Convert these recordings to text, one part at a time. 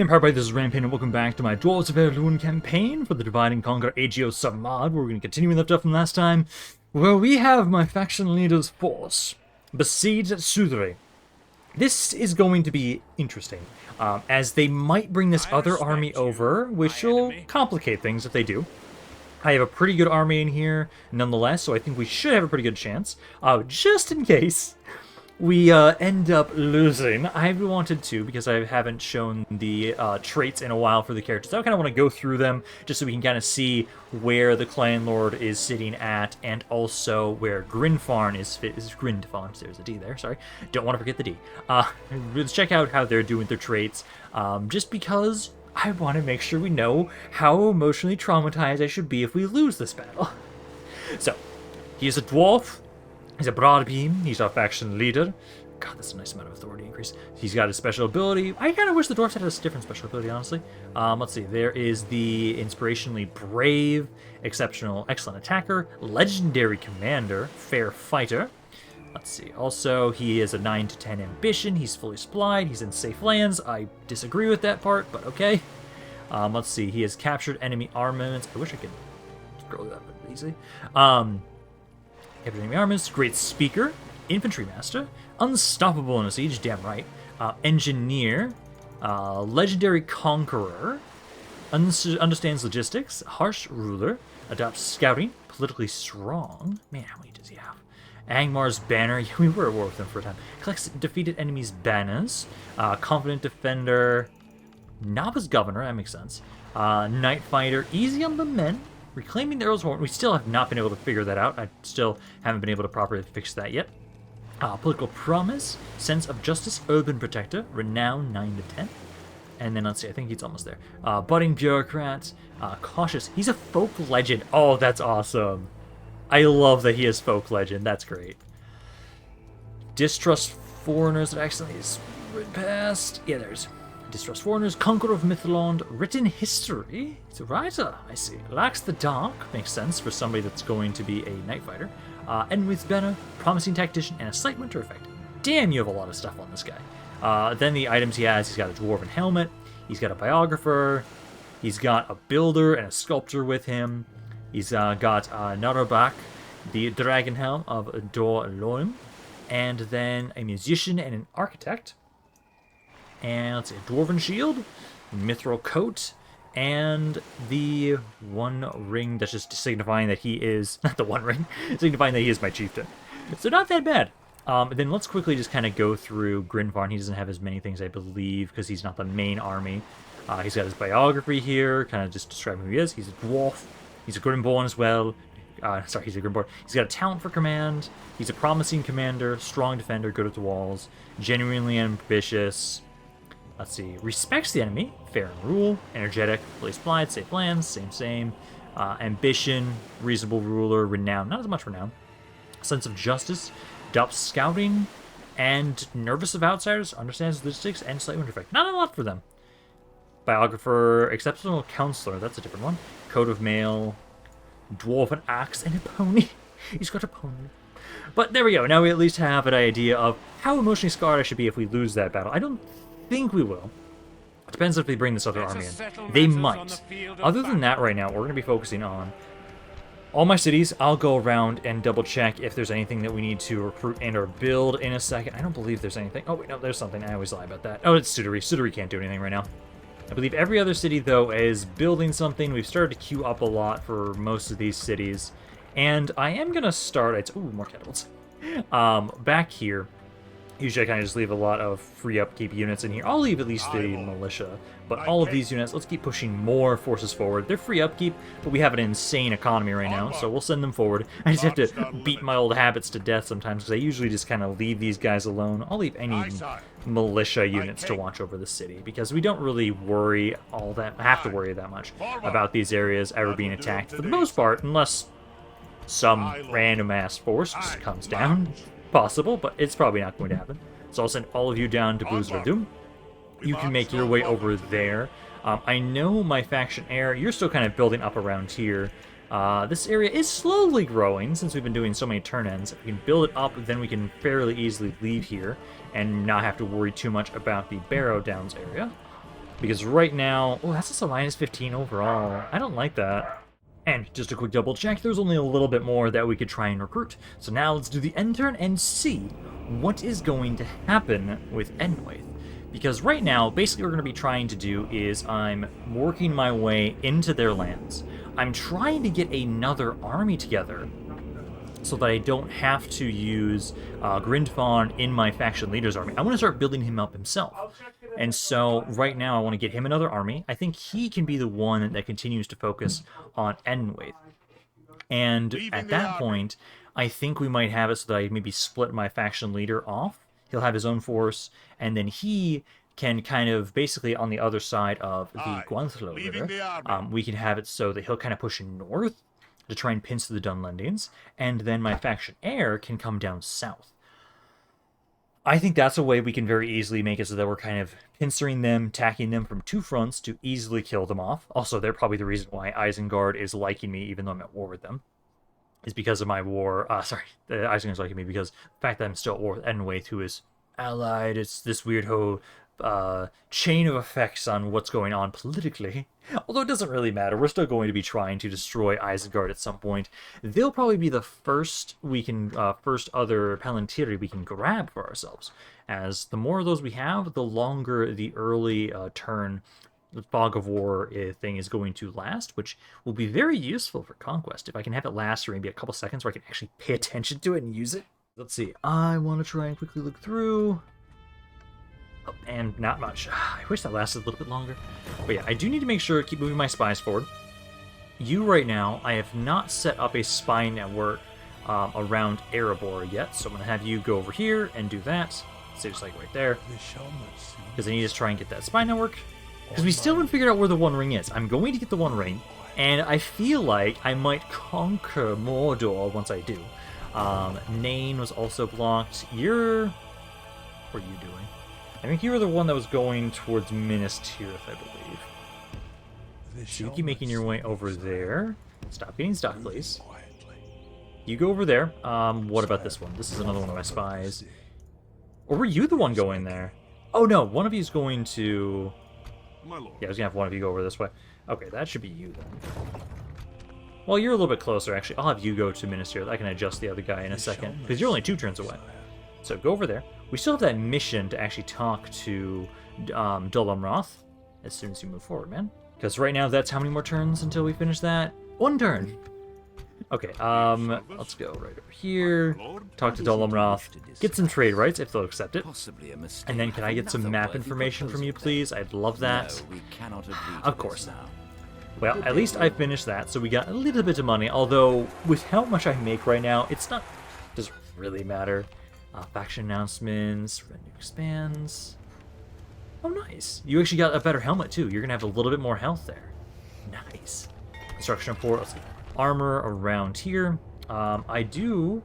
Everybody, this is Rampaned, and welcome back to my Dwarves of Ered Luin campaign for the Divide and Conquer AGO submod. We're going to continue with left from last time, where we have my faction leader's force besieged at Sudúri. This is going to be interesting, as they might bring this other army over, which will complicate things if they do. I have a pretty good army in here, nonetheless, so I think we should have a pretty good chance. Just in case we end up losing, I wanted to, because I haven't shown the traits in a while for the characters. I kind of want to go through them, just so we can kind of see where the Clan Lord is sitting at, and also where Grinfarn is Grinfarn, there's a D there, sorry. Don't want to forget the D. Let's check out how they're doing their traits, just because I want to make sure we know how emotionally traumatized I should be if we lose this battle. So, he is a dwarf. He's a broadbeam. He's our faction leader. God, that's a nice amount of authority increase. He's got a special ability. I kind of wish the dwarves had a different special ability, honestly. Let's see. There is the inspirationally brave, exceptional, excellent attacker, legendary commander, fair fighter. Let's see. Also, he is a 9 to 10 ambition. He's fully supplied. He's in safe lands. I disagree with that part, but okay. Let's see. He has captured enemy armaments. I wish I could scroll that bit easy. Captured enemy armaments. Great speaker. Infantry master. Unstoppable in a siege. Damn right. Engineer. Legendary conqueror. Understands logistics. Harsh ruler. Adopts scouting. Politically strong. Man, how many does he have? Angmar's banner. Yeah, we were at war with him for a time. Collects defeated enemies' banners. Confident defender. Novice governor. That makes sense. Night fighter. Easy on the men. Reclaiming the Earl's Horn. We still have not been able to figure that out. I still haven't been able to properly fix that yet. Political promise. Sense of justice. Urban protector. Renown 9 to 10. And then let's see. I think he's almost there. Budding bureaucrat. Cautious. He's a folk legend. Oh, that's awesome. I love that he is folk legend. That's great. Distrust foreigners that accidentally is written past. Yeah, there's distrust foreigners. Conqueror of Mytholond. Written history. He's a writer. I see. Lacks the dark. Makes sense for somebody that's going to be a night fighter. Enemy's banner. Promising tactician. And a slight winter effect. Damn, you have a lot of stuff on this guy. Then the items he has. He's got a dwarven helmet. He's got a biographer. He's got a builder and a sculptor with him. He's got Narabak, the dragon helm of Dor Loim, and then a musician and an architect. And let's see, a dwarven shield, mithril coat, and the one ring that's just signifying that he is, not the one ring, signifying that he is my chieftain. So not that bad. Then let's quickly just kind of go through Grinfarn. He doesn't have as many things, I believe, because he's not the main army. He's got his biography here, kind of just describing who he is. He's a dwarf. He's a Grimborn as well. He's a Grimborn. He's got a talent for command. He's a promising commander, strong defender, good at the walls, genuinely ambitious. Let's see. Respects the enemy, fair in rule, energetic, fully supplied, safe lands, same. Ambition, reasonable ruler, renown, not as much renown. Sense of justice, adopts scouting, and nervous of outsiders, understands logistics, and slight winter effect. Not a lot for them. Biographer, exceptional counselor, that's a different one. Coat of mail, dwarven axe, and a pony. He's got a pony. But there we go. Now we at least have an idea of how emotionally scarred I should be if we lose that battle. I don't think we will. It depends if they bring this other army in. They might. Other than that, right now, we're going to be focusing on all my cities. I'll go around and double check if there's anything that we need to recruit and or build in a second. I don't believe there's anything. Oh, wait, no, there's something. I always lie about that. Oh, it's Sudúri. Sudúri can't do anything right now. I believe every other city, though, is building something. We've started to queue up a lot for most of these cities. And I am going to start... Ooh, more catapults. Back here, usually I kind of just leave a lot of free upkeep units in here. I'll leave at least the militia. But all of these units, let's keep pushing more forces forward. They're free upkeep, but we have an insane economy right now, so we'll send them forward. I just have to beat my old habits to death sometimes, because I usually just kind of leave these guys alone. I'll leave any militia units to watch over the city, because we don't really have to worry that much about these areas ever being attacked for the most part, unless some random ass force just comes down. Possible, but it's probably not going to happen. So I'll send all of you down to Booz Verdum. You can make your way over there. I know my faction heir, you're still kind of building up around here. This area is slowly growing since we've been doing so many turn-ends. If we can build it up, then we can fairly easily leave here and not have to worry too much about the Barrow Downs area. Because right now... Oh, that's also minus 15 overall. I don't like that. And just a quick double check, there's only a little bit more that we could try and recruit. So now let's do the end turn and see what is going to happen with Enwaith. Because right now, basically what we're going to be trying to do is I'm working my way into their lands. I'm trying to get another army together so that I don't have to use Grindfawn in my faction leader's army. I want to start building him up himself. And so right now I want to get him another army. I think he can be the one that continues to focus on Enwaith. And at that point, I think we might have it so that I maybe split my faction leader off. He'll have his own force, and then he can kind of, basically on the other side of the Guanthlo River, we can have it so that he'll kind of push north to try and pinch the Dunlendings, and then my faction heir can come down south. I think that's a way we can very easily make it so that we're kind of pincering them, attacking them from two fronts to easily kill them off. Also, they're probably the reason why Isengard is liking me, even though I'm at war with them. Is because of my war, Isengard's liking me because the fact that I'm still at war with Enwaith, who is allied. It's this weird whole chain of effects on what's going on politically. Although it doesn't really matter, we're still going to be trying to destroy Isengard at some point. They'll probably be the first other Palantiri we can grab for ourselves. As the more of those we have, the longer the early turn the Fog of War thing is going to last, which will be very useful for Conquest. If I can have it last for maybe a couple seconds where I can actually pay attention to it and use it. Let's see. I want to try and quickly look through. Oh, and not much. I wish that lasted a little bit longer. But yeah, I do need to make sure to keep moving my spies forward. You right now, I have not set up a spy network around Erebor yet, so I'm going to have you go over here and do that. So just like right there. Because I need to try and get that spy network. Because we still haven't figured out where the One Ring is. I'm going to get the One Ring, and I feel like I might conquer Mordor once I do. Nain was also blocked. What are you doing? I think you were the one that was going towards Minas Tirith, I believe. So you keep making your way over there. Stop getting stuck, please. You go over there. What about this one? This is another one of my spies. Or were you the one going there? Oh no, one of you is going to... Yeah, I was gonna have one of you go over this way. Okay, that should be you then. Well, you're a little bit closer, actually. I'll have you go to Minas Tirith. I can adjust the other guy in a second, because you're only 2 turns away. So go over there. We still have that mission to actually talk to Dol Amroth as soon as you move forward, man. Because right now, that's how many more turns until we finish that? 1 turn! Okay, let's go right over here, talk to Dol Amroth, get some trade rights if they'll accept it, and then can I get some map information from you, please? I'd love that. Of course not. Well, at least I finished that, so we got a little bit of money, although with how much I make right now, it's not, doesn't really matter. Faction announcements, revenue expands. Oh, nice. You actually got a better helmet, too. You're going to have a little bit more health there. Nice. Construction report, let's see. Armor around here. I do...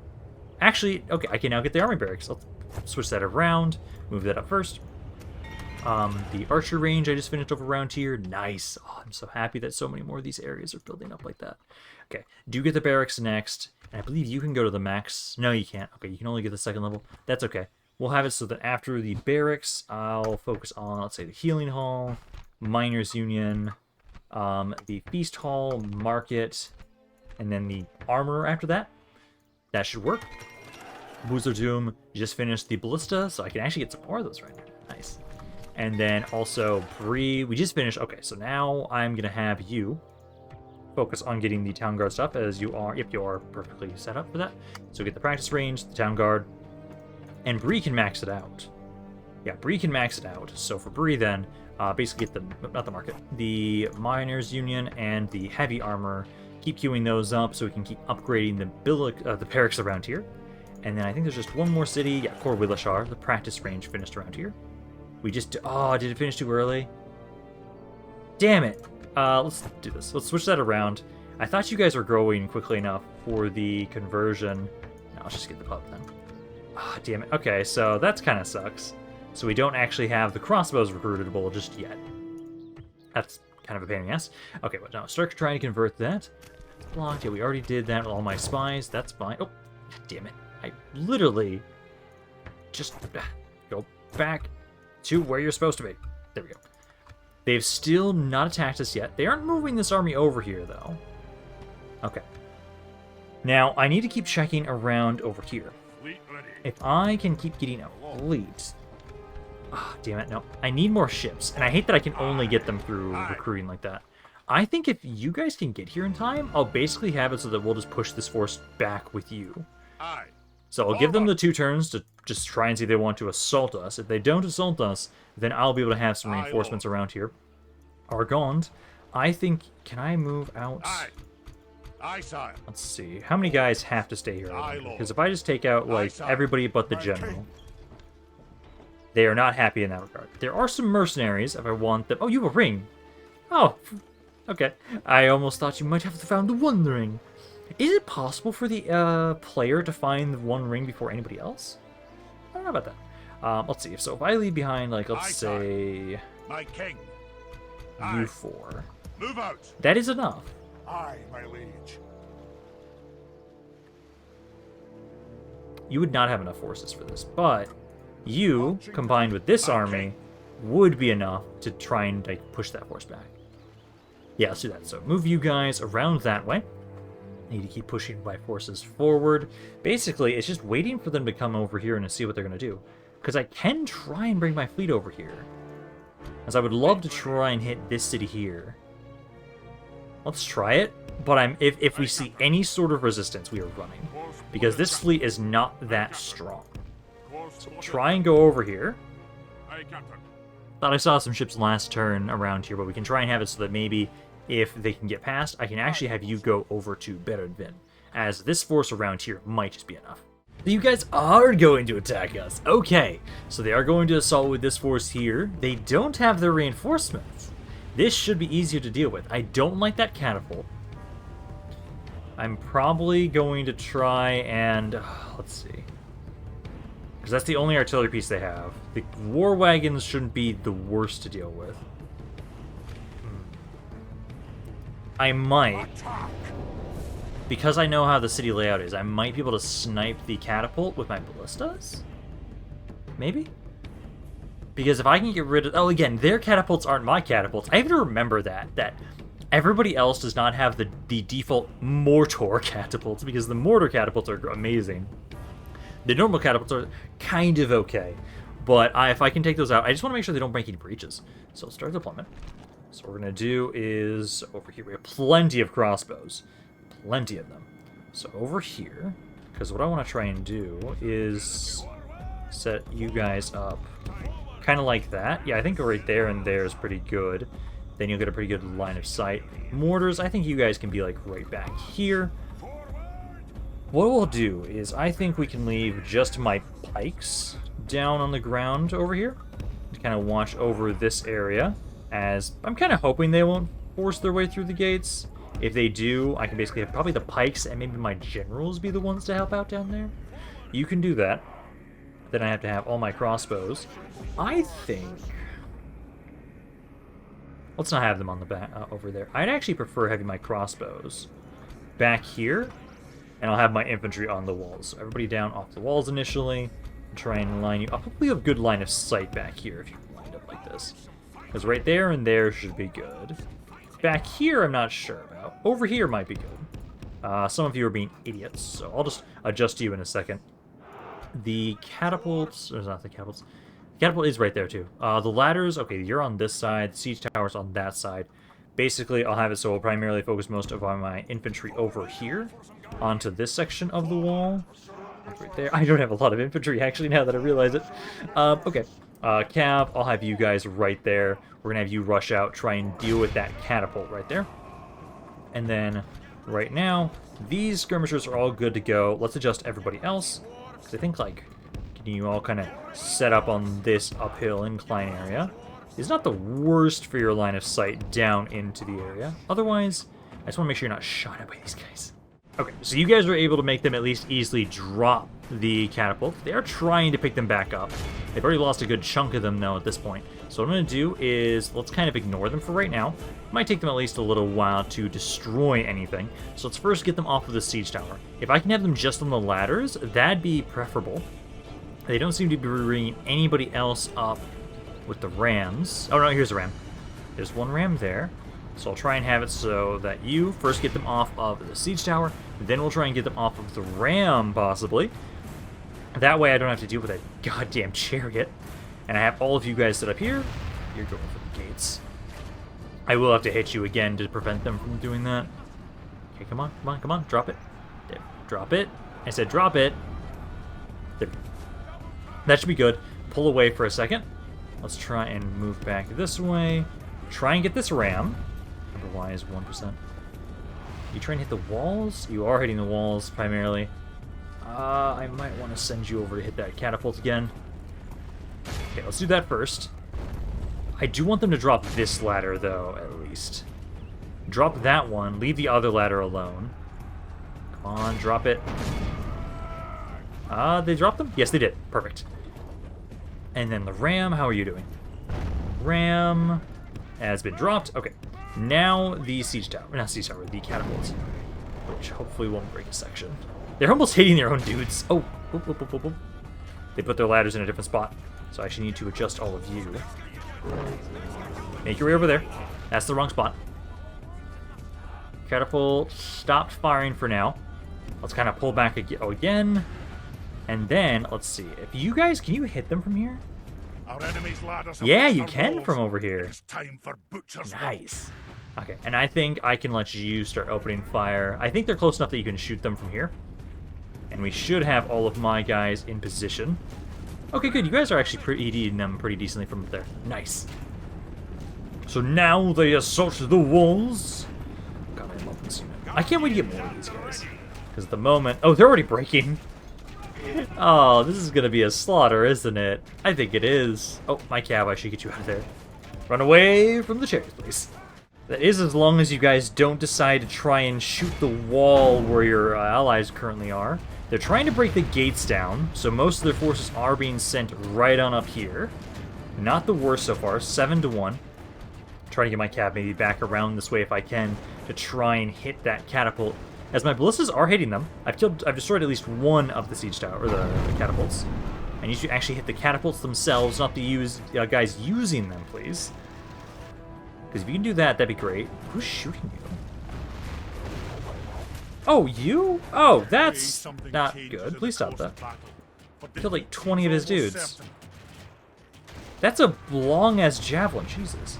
Actually, okay, I can now get the army barracks. Let's switch that around. Move that up first. The archer range I just finished over around here. Nice. Oh, I'm so happy that so many more of these areas are building up like that. Okay, do get the barracks next. And I believe you can go to the max. No, you can't. Okay, you can only get the 2nd level. That's okay. We'll have it so that after the barracks, I'll focus on, let's say, the healing hall, miners union, the feast hall, market, and then the armor after that. That should work. Boozer Doom just finished the ballista, so I can actually get some more of those right now. Nice. And then also Bree, we just finished. Okay, so now I'm going to have you focus on getting the town guard stuff as you are, if you are perfectly set up for that. So get the practice range, the town guard, and Bree can max it out. Yeah, Bree can max it out. So for Bree then, basically get the, not the market, the miners union and the heavy armor. Keep queuing those up so we can keep upgrading the barracks around here. And then I think there's just one more city. Yeah, Cor Willashar, the practice range finished around here. We just... Oh, did it finish too early? Damn it. Let's do this. Let's switch that around. I thought you guys were growing quickly enough for the conversion. Now let's just get the pub then. Ah, damn it. Okay, so that's kind of sucks. So we don't actually have the crossbows recruitable just yet. That's kind of a pain in the ass. Okay, but now start trying to convert that. It's blocked. Yeah, we already did that with all my spies. That's fine. Oh, damn it. I literally just go back to where you're supposed to be. There we go. They've still not attacked us yet. They aren't moving this army over here, though. Okay. Now, I need to keep checking around over here. If I can keep getting a fleet... Ah, damn it, no. I need more ships, and I hate that I can only get them through recruiting like that. I think if you guys can get here in time, I'll basically have it so that we'll just push this force back with you. So I'll give them the 2 turns to just try and see if they want to assault us. If they don't assault us, then I'll be able to have some reinforcements around here. Argond, I think... Can I move out? Let's see. How many guys have to stay here? Because if I just take out, like, everybody but the general, they are not happy in that regard. There are some mercenaries if I want them. Oh, you have a ring. Oh, okay. I almost thought you might have found the one ring. Is it possible for the player to find the one ring before anybody else? I don't know about that. Let's see. So if I leave behind, like, let's say... My king. You 4. Move out. That is enough. Aye, my liege. You would not have enough forces for this, but you, combined with this army, would be enough to try and, like, push that force back. Yeah, let's do that. So move you guys around that way. Need to keep pushing my forces forward. Basically, it's just waiting for them to come over here and to see what they're going to do. Because I can try and bring my fleet over here. As I would love to try and hit this city here. Let's try it. But if we see any sort of resistance, we are running. Because this fleet is not that strong. So try and go over here. Thought I saw some ships last turn around here, but we can try and have it so that maybe if they can get past, I can actually have you go over to Beredvin, as this force around here might just be enough. So you guys are going to attack us. Okay, so they are going to assault with this force here. They don't have their reinforcements. This should be easier to deal with. I don't like that catapult. I'm probably going to try and... let's see. Because that's the only artillery piece they have. The war wagons shouldn't be the worst to deal with. I might, because I know how the city layout is, I might be able to snipe the catapult with my ballistas? Maybe? Because if I can get rid of... Oh, again, their catapults aren't my catapults. I have to remember that everybody else does not have the default mortar catapults, because the mortar catapults are amazing. The normal catapults are kind of okay, but if I can take those out, I just want to make sure they don't break any breaches. So let's start deployment. So what we're going to do is, over here, we have plenty of crossbows. Plenty of them. So over here, because what I want to try and do is set you guys up kind of like that. Yeah, I think right there and there is pretty good. Then you'll get a pretty good line of sight. Mortars, I think you guys can be like right back here. What we'll do is, I think we can leave just my pikes down on the ground over here to kind of watch over this area. As I'm kind of hoping they won't force their way through the gates. If they do, I can basically have probably the pikes and maybe my generals be the ones to help out down there. You can do that. Then I have to have all my crossbows. I think... let's not have them on the back over there. I'd actually prefer having my crossbows back here, and I'll have my infantry on the walls. So everybody down off the walls initially, and try and line you up. Hopefully you have good line of sight back here if you line up like this. Because right there and there should be good. Back here, I'm not sure about. Over here might be good. Some of you are being idiots, so I'll just adjust to you in a second. The catapults... There's not the catapults. The catapult is right there, too. The ladders... Okay, you're on this side. The siege tower's on that side. Basically, I'll have it so I'll primarily focus most of my infantry over here onto this section of the wall. Right there. I don't have a lot of infantry, actually, now that I realize it. Okay. Cav, I'll have you guys right there. We're going to have you rush out, try and deal with that catapult right there. And then, right now, these skirmishers are all good to go. Let's adjust everybody else. Because I think, like, getting you all kind of set up on this uphill incline area is not the worst for your line of sight down into the area. Otherwise, I just want to make sure you're not shot at by these guys. Okay, so you guys are able to make them at least easily drop the catapult. They are trying to pick them back up. They've already lost a good chunk of them, though, at this point. So what I'm going to do is, let's kind of ignore them for right now. It might take them at least a little while to destroy anything. So let's first get them off of the siege tower. If I can have them just on the ladders, that'd be preferable. They don't seem to be bringing anybody else up with the rams. Oh, no, here's a ram. There's one ram there. So I'll try and have it so that you first get them off of the siege tower, then we'll try and get them off of the ram, possibly. That way I don't have to deal with that goddamn chariot. And I have all of you guys set up here. You're going for the gates. I will have to hit you again to prevent them from doing that. Okay, come on, come on, come on. Drop it. There. Drop it. I said drop it. There. That should be good. Pull away for a second. Let's try and move back this way. Try and get this ram. Number Y is 1%. You trying to hit the walls? You are hitting the walls, primarily. I might want to send you over to hit that catapult again. Okay, let's do that first. I do want them to drop this ladder, though, at least. Drop that one. Leave the other ladder alone. Come on, drop it. They dropped them? Yes, they did. Perfect. And then the ram, how are you doing? Ram has been dropped. Okay. Now the siege tower. Not siege tower, the catapults. Which hopefully won't break a section. They're almost hitting their own dudes. Oh, boop, boop, boop, boop, boop. They put their ladders in a different spot. So I actually need to adjust all of you. Make your way over there. That's the wrong spot. Catapult stopped firing for now. Let's kind of pull back again. And then, let's see. If you guys, can you hit them from here? Our enemy's ladders have Yeah, reached you our can walls. from over here. It's time for butcher's Nice. Okay, and I think I can let you start opening fire. I think they're close enough that you can shoot them from here. And we should have all of my guys in position. Okay, good. You guys are actually eating them pretty decently from up there. Nice. So now they assault the walls. God, I love this unit. I can't wait to get more of these guys. Because at the moment... Oh, they're already breaking. Oh, this is going to be a slaughter, isn't it? I think it is. Oh, my cab, I should get you out of there. Run away from the chariots, please. That is as long as you guys don't decide to try and shoot the wall where your allies currently are. They're trying to break the gates down, so most of their forces are being sent right on up here. Not the worst so far, 7-1. Trying to get my cab maybe back around this way if I can to try and hit that catapult. As my ballistas are hitting them, I've destroyed at least one of the siege tower, or the catapults. I need you to actually hit the catapults themselves, not the guys using them, please. Because if you can do that, that'd be great. Who's shooting you? Oh, you? Oh, that's not good. Please stop that. Killed like 20 of his dudes. That's a long-ass javelin. Jesus.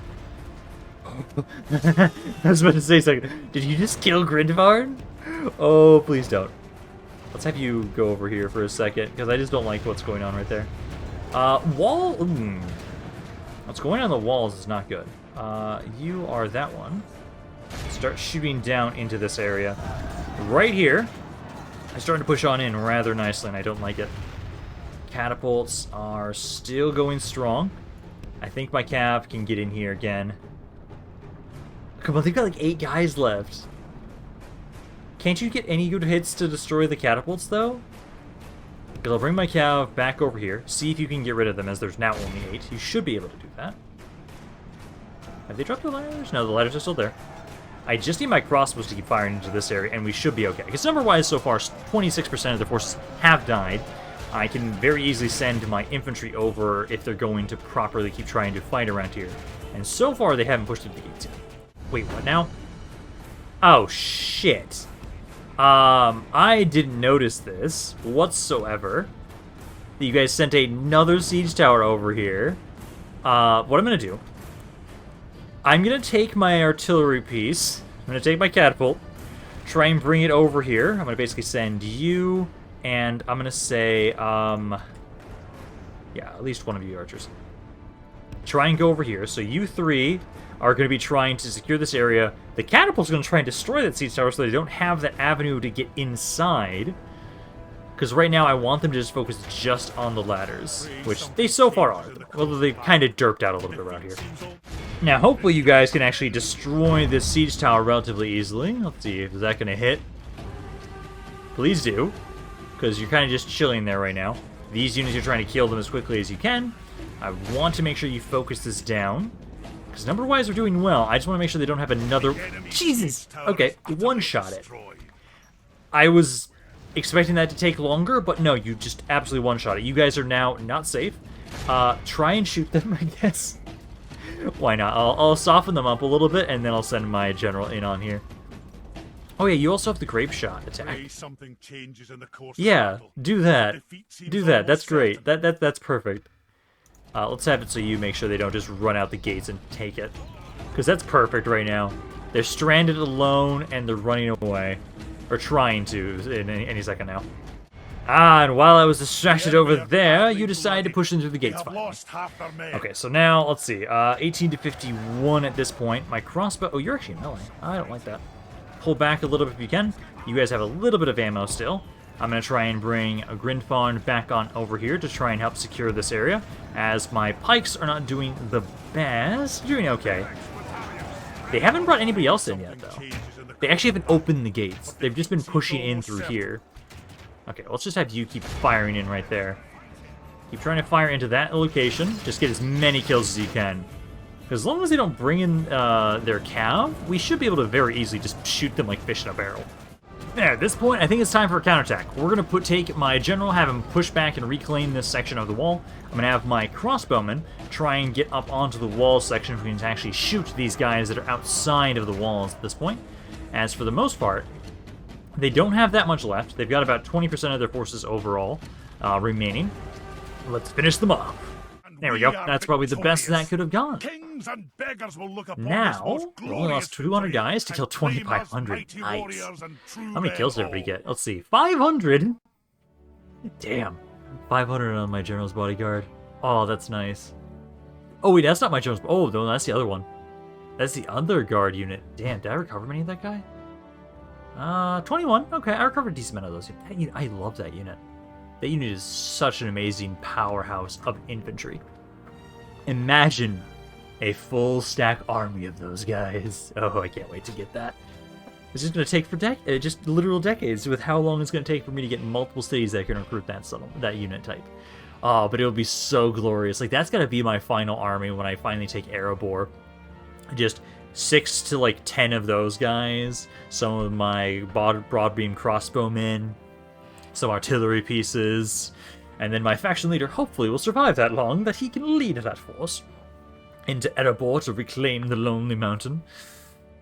I was about to say something. Did you just kill Grindvarn? Oh, please don't. Let's have you go over here for a second, because I just don't like what's going on right there. Wall... What's going on the walls is not good. You are that one. Start shooting down into this area. Right here. I'm starting to push on in rather nicely, and I don't like it. Catapults are still going strong. I think my cav can get in here again. Come on, they've got like 8 guys left. Can't you get any good hits to destroy the catapults, though? Because I'll bring my cav back over here. See if you can get rid of them, as there's now only 8. You should be able to do that. Have they dropped the ladders? No, the ladders are still there. I just need my crossbows to keep firing into this area, and we should be okay. Because number-wise, so far, 26% of the forces have died. I can very easily send my infantry over if they're going to properly keep trying to fight around here. And so far, they haven't pushed it to the gates yet. Wait, what now? Oh, shit. I didn't notice this whatsoever. You guys sent another siege tower over here. What I'm going to do... I'm going to take my artillery piece. I'm going to take my catapult. Try and bring it over here. I'm going to basically send you... And I'm going to say... yeah, at least one of you archers. Try and go over here. So you 3 are going to be trying to secure this area. The catapult's going to try and destroy that siege tower so they don't have that avenue to get inside. Because right now I want them to just focus just on the ladders, which they so far are. Although they've kind of derped out a little bit around here. Now, hopefully you guys can actually destroy this siege tower relatively easily. Let's see, is that going to hit? Please do, because you're kind of just chilling there right now. These units, you're trying to kill them as quickly as you can. I want to make sure you focus this down. Because number-wise, we're doing well. I just want to make sure they don't have another... Jesus! Okay, one-shot it. I was expecting that to take longer, but no, you just absolutely one-shot it. You guys are now not safe. Try and shoot them, I guess. Why not? I'll soften them up a little bit, and then I'll send my general in on here. Oh yeah, you also have the grape shot attack. Pray something changes in the course of Yeah, battle. do that. Defeat seems Do that. That's almost great. certain. That's perfect. Let's have it so you make sure they don't just run out the gates and take it, because that's perfect right now. They're stranded alone and they're running away, or trying to in any second now. Ah, and while I was distracted over there, you decided to push them through the They gates have finally. lost half their men. Okay, so now, let's see, 18 to 51 at this point. My crossbow, oh, you're actually melee. I don't like that. Pull back a little bit if you can. You guys have a little bit of ammo still. I'm going to try and bring a Grinfarn back on over here to try and help secure this area, as my pikes are not doing the best. Doing okay. They haven't brought anybody else in yet, though. They actually haven't opened the gates. They've just been pushing in through here. Okay, let's just have you keep firing in right there. Keep trying to fire into that location. Just get as many kills as you can. Because as long as they don't bring in their cav, we should be able to very easily just shoot them like fish in a barrel. There, at this point, I think it's time for a counterattack. We're going to take my general, have him push back and reclaim this section of the wall. I'm going to have my crossbowmen try and get up onto the wall section so we can actually shoot these guys that are outside of the walls at this point. As for the most part, they don't have that much left. They've got about 20% of their forces overall remaining. Let's finish them off. There we go. That's probably the best that could have gone. Kings and beggars will look upon Now, this most we only lost 200 glorious guys to kill victory and 2,500. claim us mighty Nice. warriors and true How many men kills did everybody all. get? Let's see. 500? Damn. 500 on my general's bodyguard. Oh, that's nice. Oh, wait, that's not my general's... Oh, no, that's the other one. That's the other guard unit. Damn, did I recover many of that guy? 21. Okay, I recovered a decent amount of those. I love that unit. That unit is such an amazing powerhouse of infantry. Imagine a full stack army of those guys. Oh, I can't wait to get that. It's just going to take for just literal decades with how long it's going to take for me to get multiple cities that can recruit that unit type. Oh, but it'll be so glorious. Like, that's got to be my final army when I finally take Erebor. Just 6 to like 10 of those guys, some of my broadbeam crossbowmen, some artillery pieces, and then my faction leader hopefully will survive that long that he can lead that force into Erebor to reclaim the Lonely Mountain.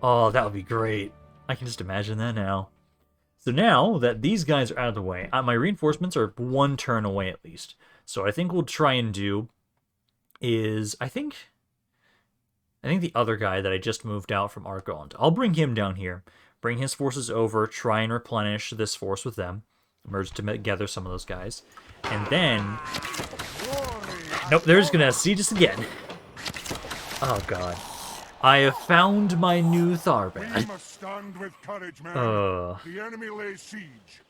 Oh, that would be great. I can just imagine that now. So now that these guys are out of the way, my reinforcements are 1 turn away at least. So I think we'll try and do is, I think the other guy that I just moved out from Argond, I'll bring him down here, bring his forces over, try and replenish this force with them, merge together some of those guys, and then... Nope, they're just gonna siege us again. Oh god. I have found my new We Tharbad. must stand with courage, men. Uh. The enemy lays siege.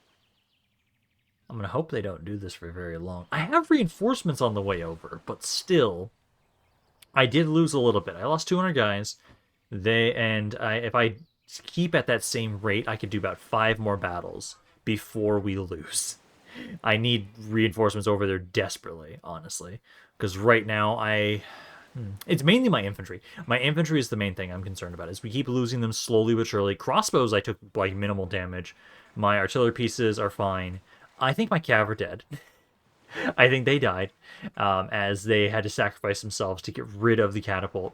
I'm gonna hope they don't do this for very long. I have reinforcements on the way over, but still... I did lose a little bit. I lost 200 guys. If I keep at that same rate, I could do about 5 more battles before we lose. I need reinforcements over there desperately, honestly. Because right now, it's mainly my infantry. My infantry is the main thing I'm concerned about, is we keep losing them slowly but surely. Crossbows, I took like minimal damage. My artillery pieces are fine. I think my cav are dead. I think they died, as they had to sacrifice themselves to get rid of the catapult.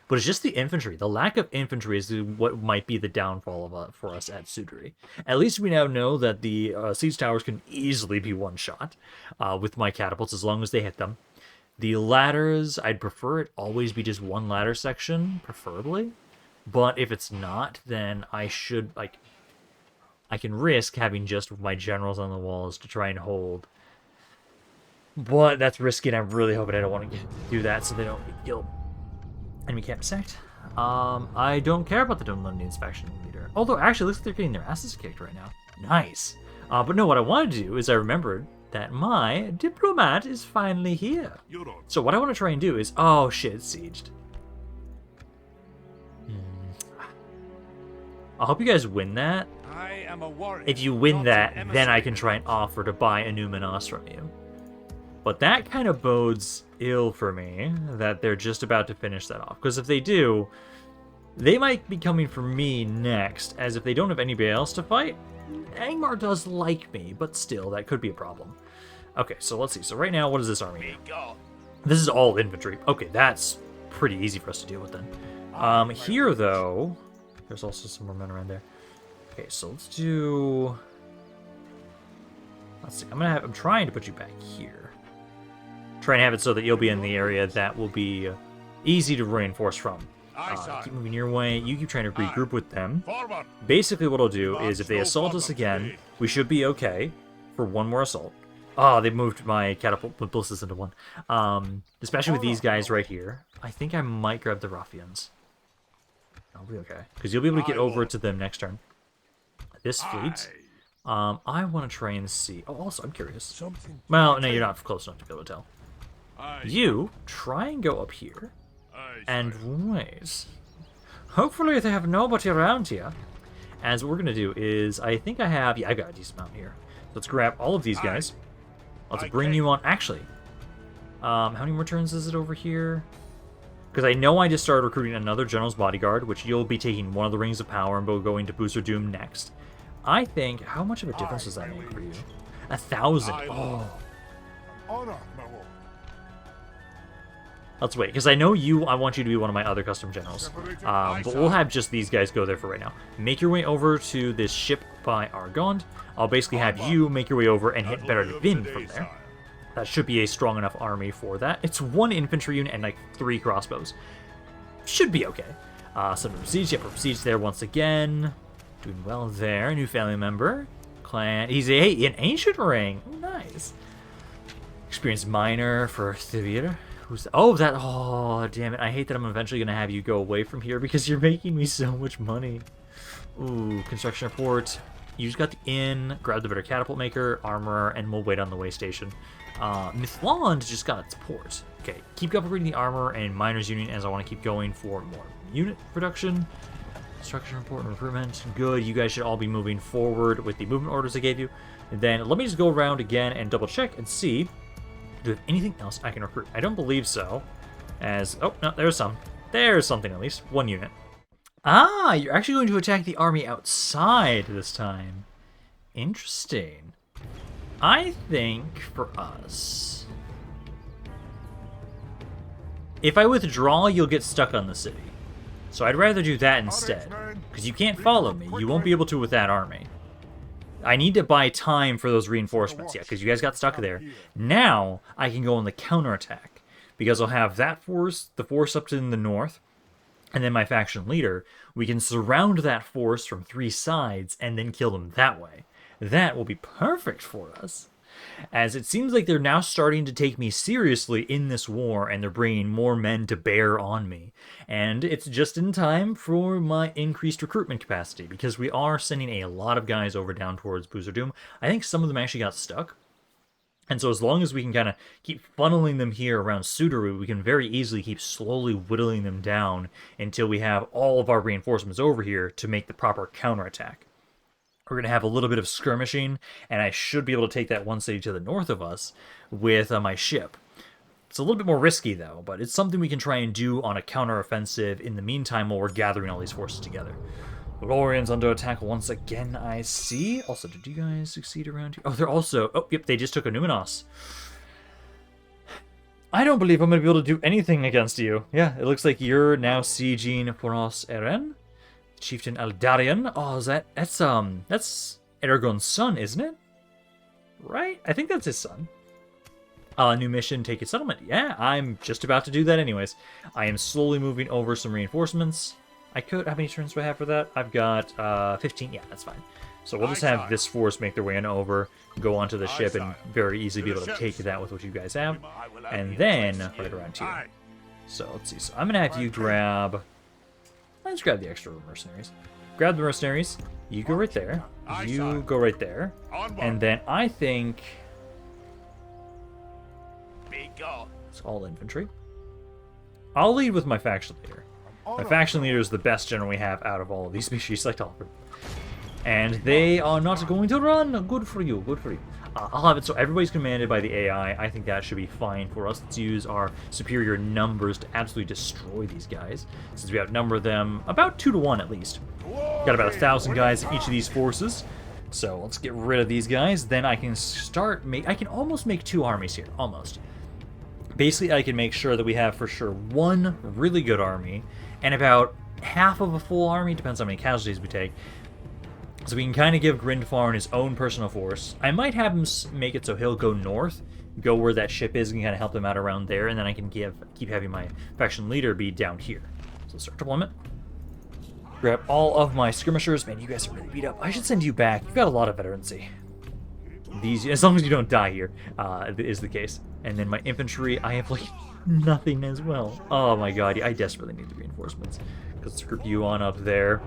But it's just the infantry. The lack of infantry is what might be the downfall for us at Sudúri. At least we now know that the siege towers can easily be one-shot with my catapults, as long as they hit them. The ladders, I'd prefer it always be just one ladder section, preferably. But if it's not, then I can risk having just my generals on the walls to try and hold. But that's risky, and I'm really hoping I don't want to do that so they don't get killed. Enemy camp sacked. I don't care about the Dunlundian's faction leader. Although, actually, it looks like they're getting their asses kicked right now. Nice. But no, what I wanted to do is I remembered that my diplomat is finally here. So what I want to try and do is... Oh, shit, it's sieged. I hope you guys win that. I am a warrior. If you win that, then I can try and offer to buy a new Numinos from you. But that kind of bodes ill for me, that they're just about to finish that off. Because if they do, they might be coming for me next, as if they don't have anybody else to fight. Angmar does like me, but still, that could be a problem. Okay, so let's see. So right now, what is this army? This is all infantry. Okay, that's pretty easy for us to deal with then. Here, though, there's also some more men around there. Okay, so let's do... Let's see. I'm trying to put you back here. Try and have it so that you'll be in the area that will be easy to reinforce from. Keep moving your way. You keep trying to regroup with them. Forward. Basically, what I'll do is if they assault us again, we should be okay for one more assault. Oh, they moved my catapult ballistas into one. Especially with these guys right here. I think I might grab the ruffians. I'll be okay. Because you'll be able to get over to them next turn. This fleet. I want to try and see. Oh, also, I'm curious. Well, no, you're not close enough to be able to tell. You try and go up here. And wait. Hopefully they have nobody around here. As what we're going to do is, I think I have... Yeah, I got a decent amount here. Let's grab all of these guys. Let's bring you on. Actually, how many more turns is it over here? Because I know I just started recruiting another General's Bodyguard, which you'll be taking one of the Rings of Power and we'll go into Booster Doom next. I think, how much of a difference does that make for you? 1,000. Oh. Honor, my lord. Let's wait, because I know I want you to be one of my other custom generals. But we'll have just these guys go there for right now. Make your way over to this ship by Argond. I'll basically have you make your way over and hit Beredvin from there. That should be a strong enough army for that. It's 1 infantry unit and like 3 crossbows. Should be okay. Some Siege, yeah, Siege there once again. Doing well there. New family member. Clan. He's an ancient ring. Nice. Experienced miner for Thivir. Who's that? Oh, that. Oh, damn it. I hate that I'm eventually going to have you go away from here because you're making me so much money. Ooh, construction report. You just got the inn. Grab the better catapult maker, armor, and we'll wait on the way station. Mithlond just got its port. Okay, keep upgrading the armor and miners union as I want to keep going for more unit production. Construction report and recruitment. Good. You guys should all be moving forward with the movement orders I gave you. And then let me just go around again and double check and see. Do I have anything else I can recruit? I don't believe so. As, oh, no, there's some. There's something at least. 1 unit. Ah, you're actually going to attack the army outside this time. Interesting. I think for us... If I withdraw, you'll get stuck on the city. So I'd rather do that instead. Because you can't follow me. You won't be able to with that army. I need to buy time for those reinforcements, yeah, because you guys got stuck there. Now, I can go on the counterattack, because I'll have that force, the force up to in the north, and then my faction leader. We can surround that force from 3 sides, and then kill them that way. That will be perfect for us. As it seems like they're now starting to take me seriously in this war, and they're bringing more men to bear on me. And it's just in time for my increased recruitment capacity, because we are sending a lot of guys over down towards Boozer Doom. I think some of them actually got stuck. And so as long as we can kind of keep funneling them here around Sudúri, we can very easily keep slowly whittling them down until we have all of our reinforcements over here to make the proper counterattack. We're going to have a little bit of skirmishing, and I should be able to take that one city to the north of us with my ship. It's a little bit more risky, though, but it's something we can try and do on a counteroffensive in the meantime while we're gathering all these forces together. Lorian's under attack once again, I see. Also, did you guys succeed around here? Oh, they're also... Oh, yep, they just took a Numenos. I don't believe I'm going to be able to do anything against you. Yeah, it looks like you're now sieging Poros Eren. Chieftain Eldarion. Oh, that's Eragon's son, isn't it? Right? I think that's his son. New mission, take a settlement. Yeah, I'm just about to do that anyways. I am slowly moving over some reinforcements. I could... How many turns do I have for that? I've got 15. Yeah, that's fine. So we'll just have this force make their way on over, go onto the ship, and very easily be able to take that with what you guys have. And then right around here. So let's see. So I'm going to have you grab... Let's grab the extra mercenaries. Grab the mercenaries. You go right there. You go right there. And then I think... It's all infantry. I'll lead with my faction leader. My faction leader is the best general we have out of all of these species, like all of them. And they are not going to run. Good for you. Good for you. I'll have it so everybody's commanded by the AI. I think that should be fine for us. Let's use our superior numbers to absolutely destroy these guys, since we outnumber them about 2 to 1 at least. Got about 1,000 guys in each of these forces. So let's get rid of these guys. Then I can start I can almost make 2 armies here. Almost. basically I can make sure that we have for sure one really good army and about half of a full army, depends on how many casualties we take. So we can kind of give Grindfarn his own personal force. I might have him make it so he'll go north, go where that ship is, and kind of help him out around there, and then I can keep having my faction leader be down here. So start deployment. Grab all of my skirmishers. Man, you guys are really beat up. I should send you back. You've got a lot of veterancy. These, as long as you don't die here, is the case. And then my infantry, I have like nothing as well. Oh my god, I desperately need the reinforcements. Let's group you on up there.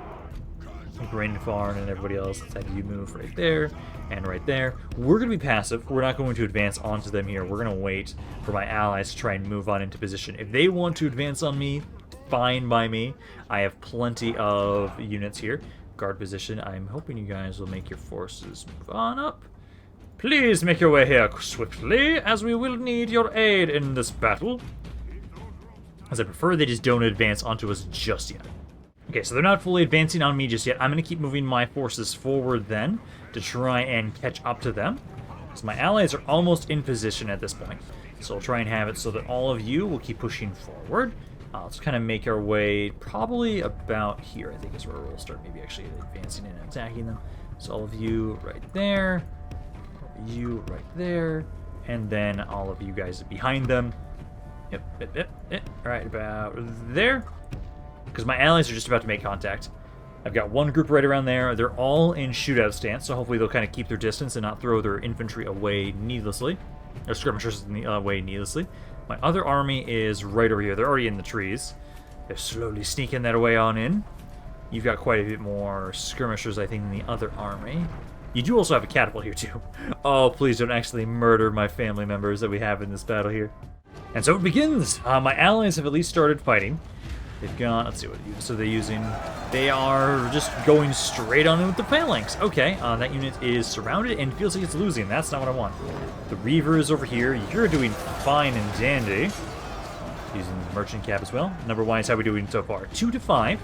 Grindfarn and everybody else. Let's have you move right there and right there. We're going to be passive. We're not going to advance onto them here. We're going to wait for my allies to try and move on into position. If they want to advance on me, fine by me. I have plenty of units here. Guard position. I'm hoping you guys will make your forces move on up. Please make your way here swiftly, as we will need your aid in this battle. As I prefer, they just don't advance onto us just yet. Okay, so they're not fully advancing on me just yet. I'm going to keep moving my forces forward then to try and catch up to them. So my allies are almost in position at this point. So I'll try and have it so that all of you will keep pushing forward. Let's kind of make our way probably about here, I think is where we'll start maybe actually advancing and attacking them. So all of you right there, you right there, and then all of you guys behind them. Yep. Right about there. Because my allies are just about to make contact. I've got one group right around there. They're all in shootout stance, so hopefully they'll kind of keep their distance and not throw their infantry away needlessly. Their skirmishers away needlessly. My other army is right over here. They're already in the trees. They're slowly sneaking their way on in. You've got quite a bit more skirmishers, I think, than the other army. You do also have a catapult here, too. Oh, please don't actually murder my family members that we have in this battle here. And so it begins. My allies have at least started fighting. They've got, let's see what units are they using. They are just going straight on in with the phalanx. Okay, that unit is surrounded and feels like it's losing. That's not what I want. The Reaver is over here. You're doing fine and dandy. Using the merchant cap as well. Number-wise, how are we doing so far? 2 to 5.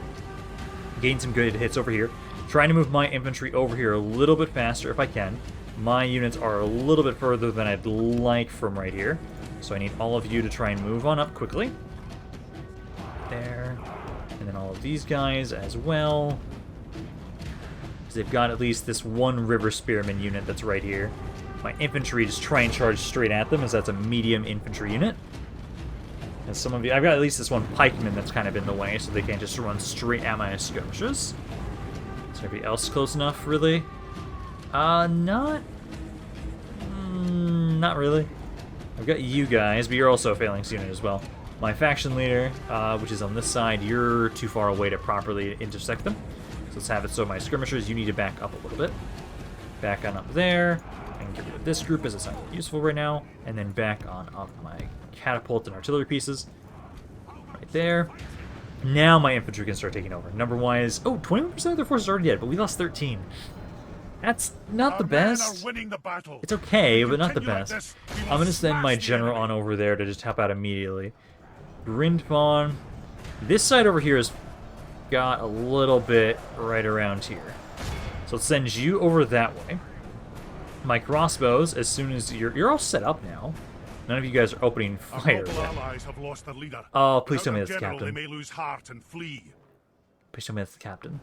Gain some good hits over here. Trying to move my infantry over here a little bit faster if I can. My units are a little bit further than I'd like from right here. So I need all of you to try and move on up quickly. There. And then all of these guys as well. Because they've got at least this one River Spearman unit that's right here. My infantry just try and charge straight at them, as that's a medium infantry unit. And some of you, I've got at least this one pikeman that's kind of in the way, so they can't just run straight at my skirmishers. Is everybody else close enough, really? Not really. I've got you guys, but you're also a phalanx unit as well. My faction leader, which is on this side, you're too far away to properly intersect them. So let's have it so my skirmishers, you need to back up a little bit. Back on up there. I can get rid of this group as it's not useful right now. And then back on up my catapult and artillery pieces. Right there. Now my infantry can start taking over. Number-wise, 21% of their forces are already dead, but we lost 13. That's not the best. It's okay, but not the best. I'm going to send my general on over there to just help out immediately. Grindfarn. This side over here has got a little bit right around here. So it sends you over that way. My crossbows, as soon as you're all set up now. None of you guys are opening fire yet. Oh, please tell me that's the captain. Please tell me that's the captain.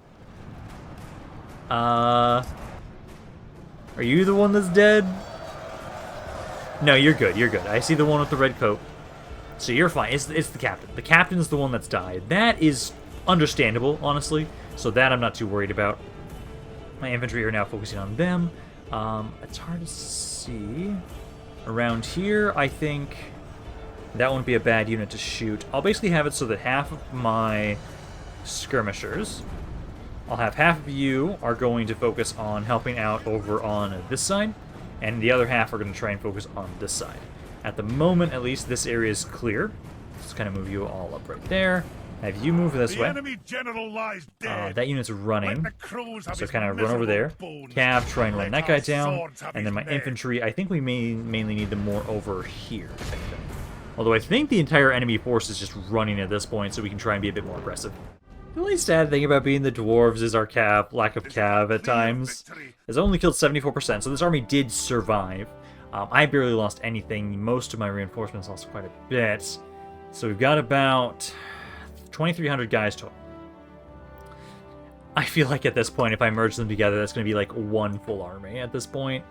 Are you the one that's dead? No, you're good. You're good. I see the one with the red coat. So you're fine. It's the captain. The captain's the one that's died. That is understandable, honestly. So that I'm not too worried about. My infantry are now focusing on them. It's hard to see. Around here, I think that wouldn't be a bad unit to shoot. I'll basically have it so that half of my skirmishers, I'll have half of you are going to focus on helping out over on this side, and the other half are going to try and focus on this side. At the moment, at least, this area is clear. Let's kind of move you all up right there. Have you move this way. That unit's running, so kind of run over there. Cav, try and run that guy down, and then my infantry, I think we mainly need them more over here. Although I think the entire enemy force is just running at this point, so we can try and be a bit more aggressive. The only sad thing about being the dwarves is our lack of cav at times. It's only killed 74%, so this army did survive. I barely lost anything. Most of my reinforcements lost quite a bit. So we've got about 2,300 guys total. I feel like at this point, if I merge them together, that's going to be like one full army at this point.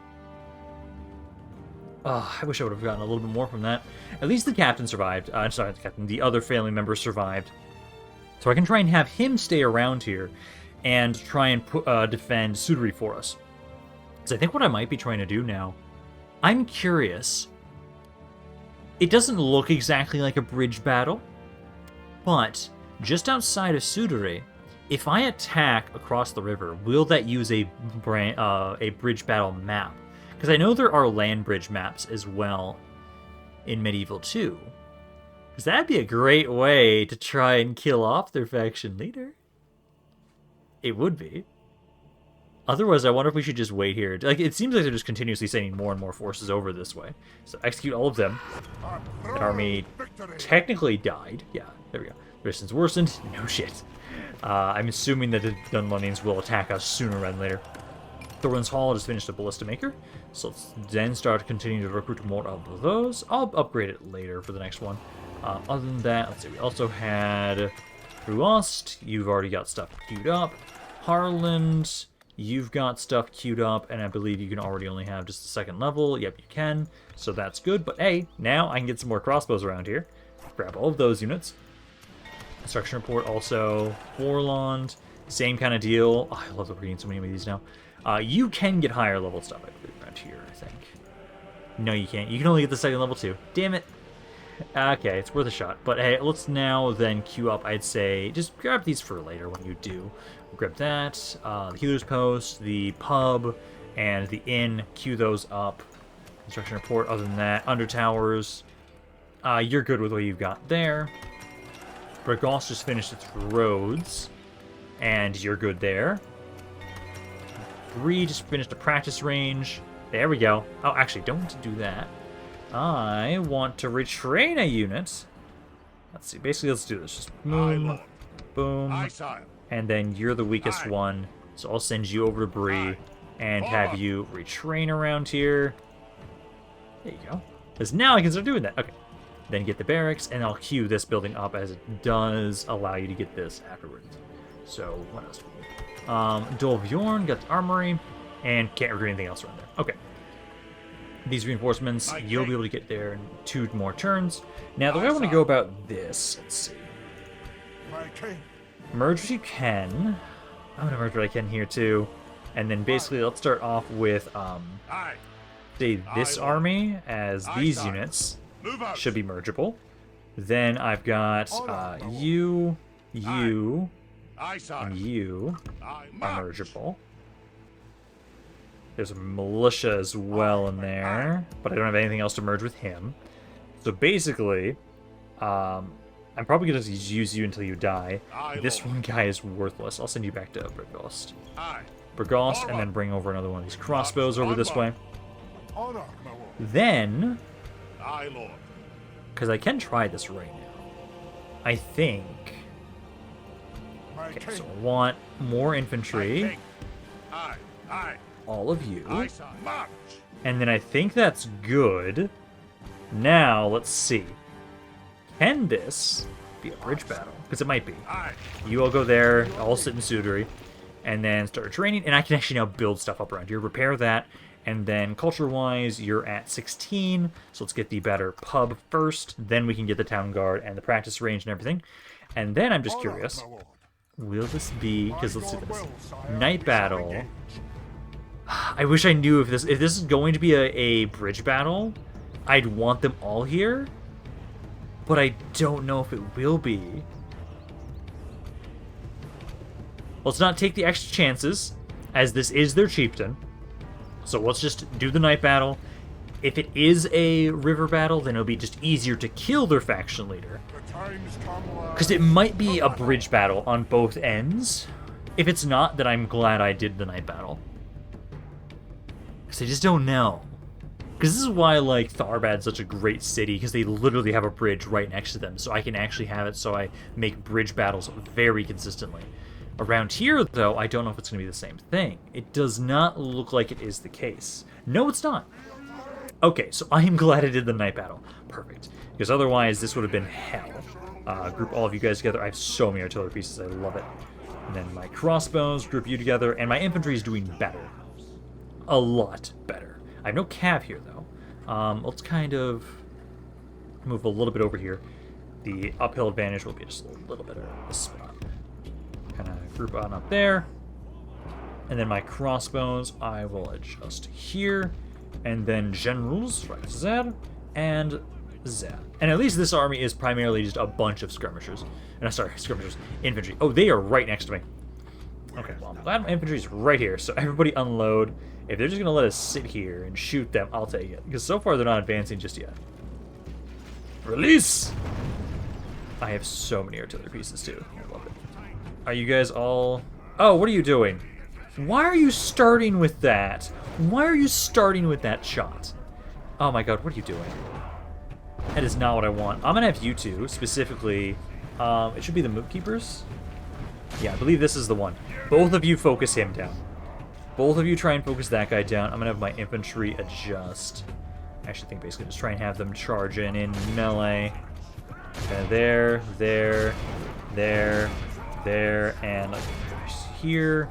I wish I would have gotten a little bit more from that. At least the captain survived. Sorry, the captain. The other family member survived. So I can try and have him stay around here and try and defend Sudúri for us. So I think what I might be trying to do now, I'm curious. It doesn't look exactly like a bridge battle, but just outside of Sudúri, if I attack across the river, will that use a bridge battle map? Because I know there are land bridge maps as well in Medieval 2. Because that'd be a great way to try and kill off their faction leader. It would be. Otherwise, I wonder if we should just wait here. Like, it seems like they're just continuously sending more and more forces over this way. So execute all of them. The army technically died. Yeah, there we go. Resistance worsened. No shit. I'm assuming that the Dunlunians will attack us sooner rather than later. Thorin's Hall just finished a Ballista Maker, so let's then start continuing to recruit more of those. I'll upgrade it later for the next one. Other than that, let's see, we also had Ruost, you've already got stuff queued up. Harland, you've got stuff queued up, and I believe you can already only have just the second level. Yep, you can, so that's good. But hey, now I can get some more crossbows around here. Grab all of those units. Construction report also, Forlond, same kind of deal. Oh, I love reading so many of these now. You can get higher level stuff, I believe, around here, I think. No, you can't. You can only get the second level too. Damn it. Okay, it's worth a shot. But hey, let's now then queue up, I'd say, just grab these for later when you do. Grab that, the healer's post, the pub, and the inn. Queue those up. Construction report, other than that, under towers. You're good with what you've got there. Bragos just finished its roads, and you're good there. Bree just finished a practice range. There we go. Oh, actually, don't want to do that. I want to retrain a unit. Let's see. Basically, let's do this. Just boom, boom, and then you're the weakest one, so I'll send you over to Bree and have you retrain around here. There you go. Because now I can start doing that. Okay. Then get the barracks, and I'll queue this building up as it does allow you to get this afterwards. So, what else do we need? Dolbjorn got the armory, and can't recruit anything else around there. Okay. These reinforcements, you'll be able to get there in 2 more turns. Now, the way I want to go about this, let's see. Merge what you can. I'm going to merge what I can here, too. And then basically, let's start off with, say, this army as these units. Should be mergeable. Then I've got you, and you are mergeable. There's a militia as well in there, but I don't have anything else to merge with him. So basically, I'm probably going to use you until you die. This one guy is worthless. I'll send you back to Bragos. Bragos, and then bring over another one of these crossbows over this way. Then, because I can try this right now, I think. Okay, so I want more infantry. All of you. And then I think that's good. Now, let's see. Can this be a bridge battle? Because it might be. You all go there, I'll sit in Sudúri, and then start training, and I can actually now build stuff up around here. Repair that. And then culture-wise, you're at 16, so let's get the better pub first. Then we can get the town guard and the practice range and everything. And then I'm just curious, will this be, because let's do this, night battle. I wish I knew if this is going to be a bridge battle, I'd want them all here. But I don't know if it will be. Let's not take the extra chances, as this is their chieftain. So let's just do the night battle. If it is a river battle, then it'll be just easier to kill their faction leader. Because it might be a bridge battle on both ends. If it's not, then I'm glad I did the night battle. Because I just don't know. Because this is why, like, Tharbad's such a great city, because they literally have a bridge right next to them. So I can actually have it so I make bridge battles very consistently. Around here, though, I don't know if it's going to be the same thing. It does not look like it is the case. No, it's not. Okay, so I am glad I did the night battle. Perfect. Because otherwise, this would have been hell. Group all of you guys together. I have so many artillery pieces. I love it. And then my crossbows, group you together. And my infantry is doing better. A lot better. I have no cav here, though. Let's kind of move a little bit over here. The uphill advantage will be just a little better at this spot. Kind of group on up there. And then my crossbows, I will adjust here. And then generals, right, Zed, and Zed. And at least this army is primarily just a bunch of skirmishers. No, sorry, skirmishers. Infantry. Oh, they are right next to me. Okay, well, I'm glad my infantry's right here, so everybody unload. If they're just going to let us sit here and shoot them, I'll take it. Because so far they're not advancing just yet. Release! I have so many artillery pieces, too. I love it. Are you guys all... Oh, what are you doing? Why are you starting with that? Why are you starting with that shot? Oh my god, what are you doing? That is not what I want. I'm going to have you two, specifically... it should be the Moot Keepers. Yeah, I believe this is the one. Both of you focus him down. Both of you try and focus that guy down. I'm going to have my infantry adjust. I actually think basically just try and have them charge in melee. There, and here.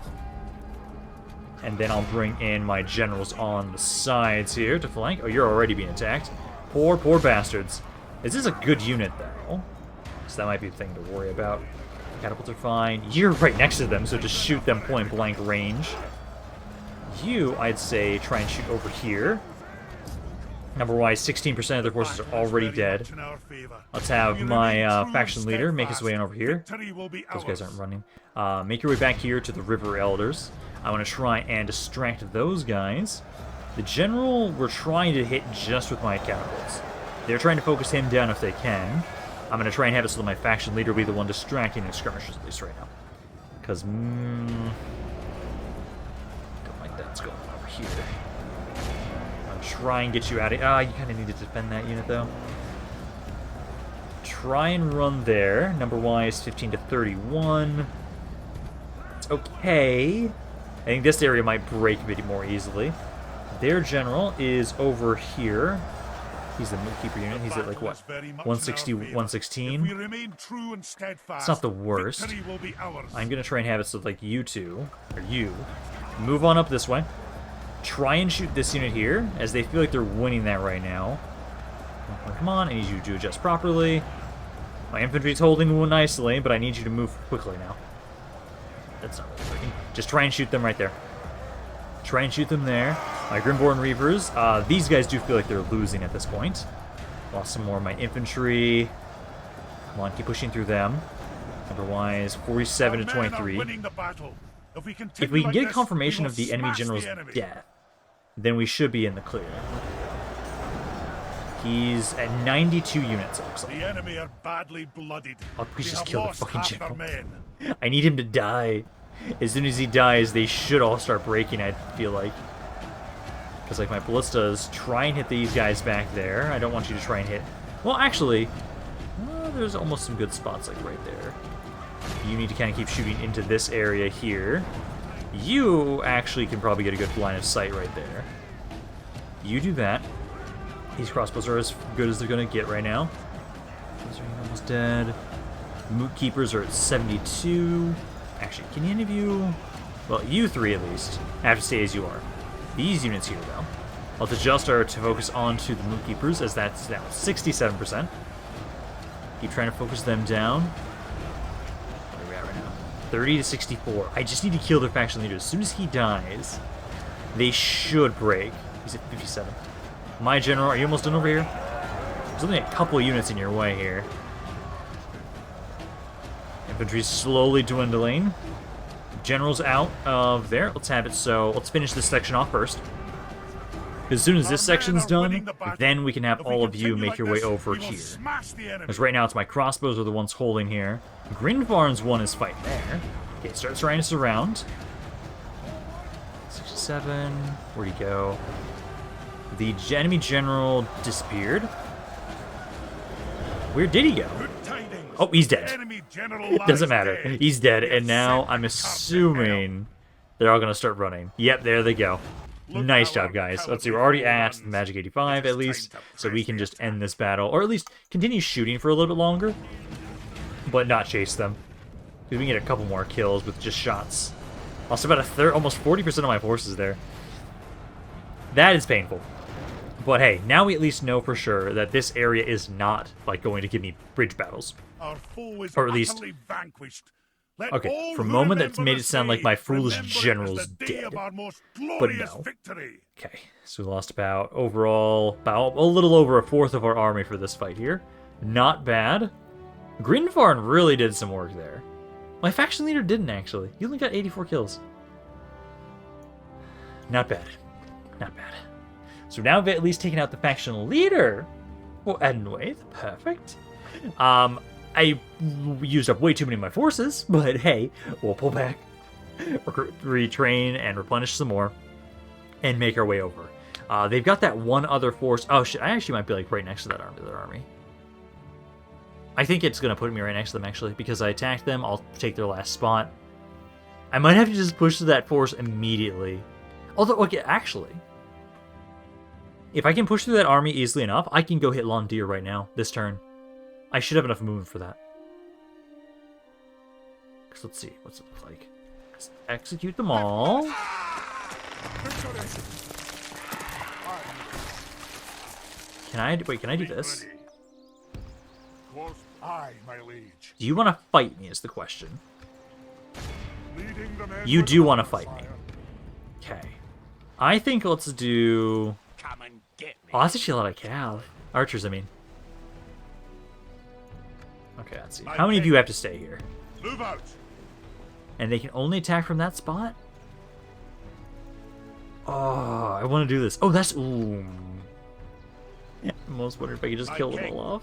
And then I'll bring in my generals on the sides here to flank. Oh, you're already being attacked. Poor bastards. Is this a good unit, though? So that might be a thing to worry about. Catapults are fine. You're right next to them, so just shoot them point blank range. You, I'd say, try and shoot over here. Number-wise, 16% of their forces are already dead. Let's have my faction leader make his way in over here. Those guys aren't running. Make your way back here to the River Elders. I want to try and distract those guys. The general, we're trying to hit just with my catapults. They're trying to focus him down if they can. I'm going to try and have it so that my faction leader will be the one distracting the skirmishers, at least right now. Because, don't like that's going on over here. I'll try and get you out of... Ah, you kind of need to defend that unit, though. Try and run there. Number-wise, 15 to 31. It's okay. I think this area might break a bit more easily. Their general is over here. He's the Moot Keeper unit. He's at, like, what? 160, 116? It's not the worst. I'm going to try and have it so, like, you two, or you, move on up this way. Try and shoot this unit here, as they feel like they're winning that right now. Come on, I need you to adjust properly. My infantry's holding nicely, but I need you to move quickly now. That's not really working. Just try and shoot them right there. Try and shoot them there. My Grimborn Reavers, these guys do feel like they're losing at this point. Lost some more of my infantry. Come on, keep pushing through them. Number-wise, 47 to 23. If we can get confirmation of the enemy general's death, then we should be in the clear. He's at 92 units, it looks like. The enemy are badly blooded. Oh, please just kill the fucking general. I need him to die. As soon as he dies, they should all start breaking, I feel like. Because, like, my ballistas try and hit these guys back there. I don't want you to try and hit... Well, actually, there's almost some good spots, like, right there. You need to kind of keep shooting into this area here. You actually can probably get a good line of sight right there. You do that. These crossbows are as good as they're going to get right now. Those are almost dead. Moot Keepers are at 72. Actually, can any of you... Well, you three at least have to stay as you are. These units here, though, let's adjust our to focus onto the Moot Keepers, as that's now 67%. Keep trying to focus them down. Where are we at right now? 30 to 64. I just need to kill their faction leader. As soon as he dies, they should break. He's at 57. My general, are you almost done over here? There's only a couple of units in your way here. Infantry's slowly dwindling. General's out of there. Let's have it so... Let's finish this section off first. As soon as this section's done, then we can have all of you make your way over here. Because right now it's my crossbows are the ones holding here. Grinvarn's one is fighting there. Okay, start trying to surround. 67. Where'd he go? The enemy general disappeared. Where did he go? Oh, he's dead. It doesn't matter. He's dead, and now I'm assuming they're all going to start running. Yep, there they go. Nice job, guys. Let's see, we're already at Magic 85, at least, so we can just end this battle, or at least continue shooting for a little bit longer, but not chase them. Because we can get a couple more kills with just shots. Also, about a third, almost 40% of my forces there. That is painful. But hey, now we at least know for sure that this area is not, like, going to give me bridge battles. Our foe is Or at least... utterly vanquished. Let Okay, all for a who moment remember that made it this sound day like my foolish remember it as general's the day dead. of our most But glorious no. victory. Okay, so we lost about a little over a fourth of our army for this fight here. Not bad. Grinfarn really did some work there. My faction leader didn't, actually. He only got 84 kills. Not bad. Not bad. So now we've at least taken out the faction leader for Edenwaith. Perfect. I used up way too many of my forces, but hey, we'll pull back, retrain, and replenish some more, and make our way over. They've got that one other force. Oh shit, I actually might be like right next to that army. I think it's gonna put me right next to them actually, because I attacked them. I'll take their last spot. I might have to just push to that force immediately. Although, okay, actually, if I can push through that army easily enough, I can go hit Londir right now, this turn. I should have enough movement for that. Because let's see, what's it look like? Let's execute them all. Can I do this? Quoth I, my liege. Do you want to fight me is the question. Leading the men You with do want to honor, fight me. sire. Okay. I think let's do... Come and get me. Oh, that's actually a lot of cav. Archers, I mean. Okay, let's see. How many of you have to stay here? Move out. And they can only attack from that spot? Oh, I want to do this. Oh, that's... Ooh. I'm almost wondering if I could just kill them all off.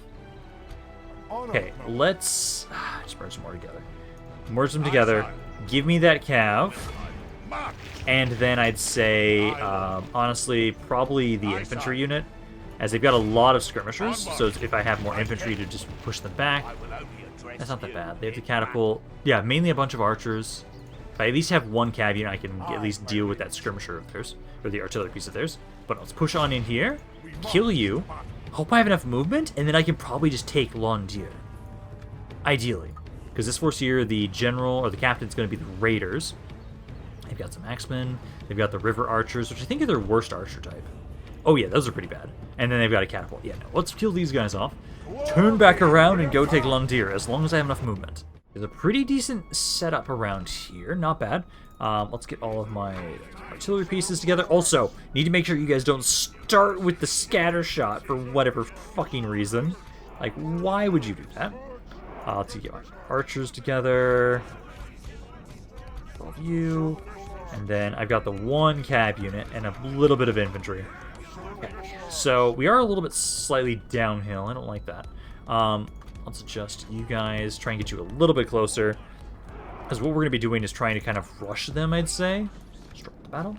Okay, let's... just merge them more together. Merge them together. Give me that cav. And then I'd say, honestly, probably the infantry unit, as they've got a lot of skirmishers, so if I have more infantry to just push them back, that's not that bad. They have the catapult. Yeah, mainly a bunch of archers. If I at least have one cav unit, I can at least deal with that skirmisher of theirs, or the artillery piece of theirs. But let's push on in here, kill you, hope I have enough movement, and then I can probably just take Londir. Ideally. Because this force here, the general, or the captain's going to be the raiders. They've got some axemen. They've got the river archers, which I think are their worst archer type. Oh yeah, those are pretty bad. And then they've got a catapult. Yeah, no, let's kill these guys off. Turn back around and go take Londir, as long as I have enough movement. There's a pretty decent setup around here. Not bad. Let's get all of my artillery pieces together. Also, need to make sure you guys don't start with the scatter shot for whatever fucking reason. Like, why would you do that? Let's see, get our archers together. 12 you. And then I've got the one cav unit and a little bit of infantry. Okay. So we are a little bit slightly downhill. I don't like that. Let's adjust you guys. Try and get you a little bit closer. Because what we're going to be doing is trying to kind of rush them, I'd say. Start the battle.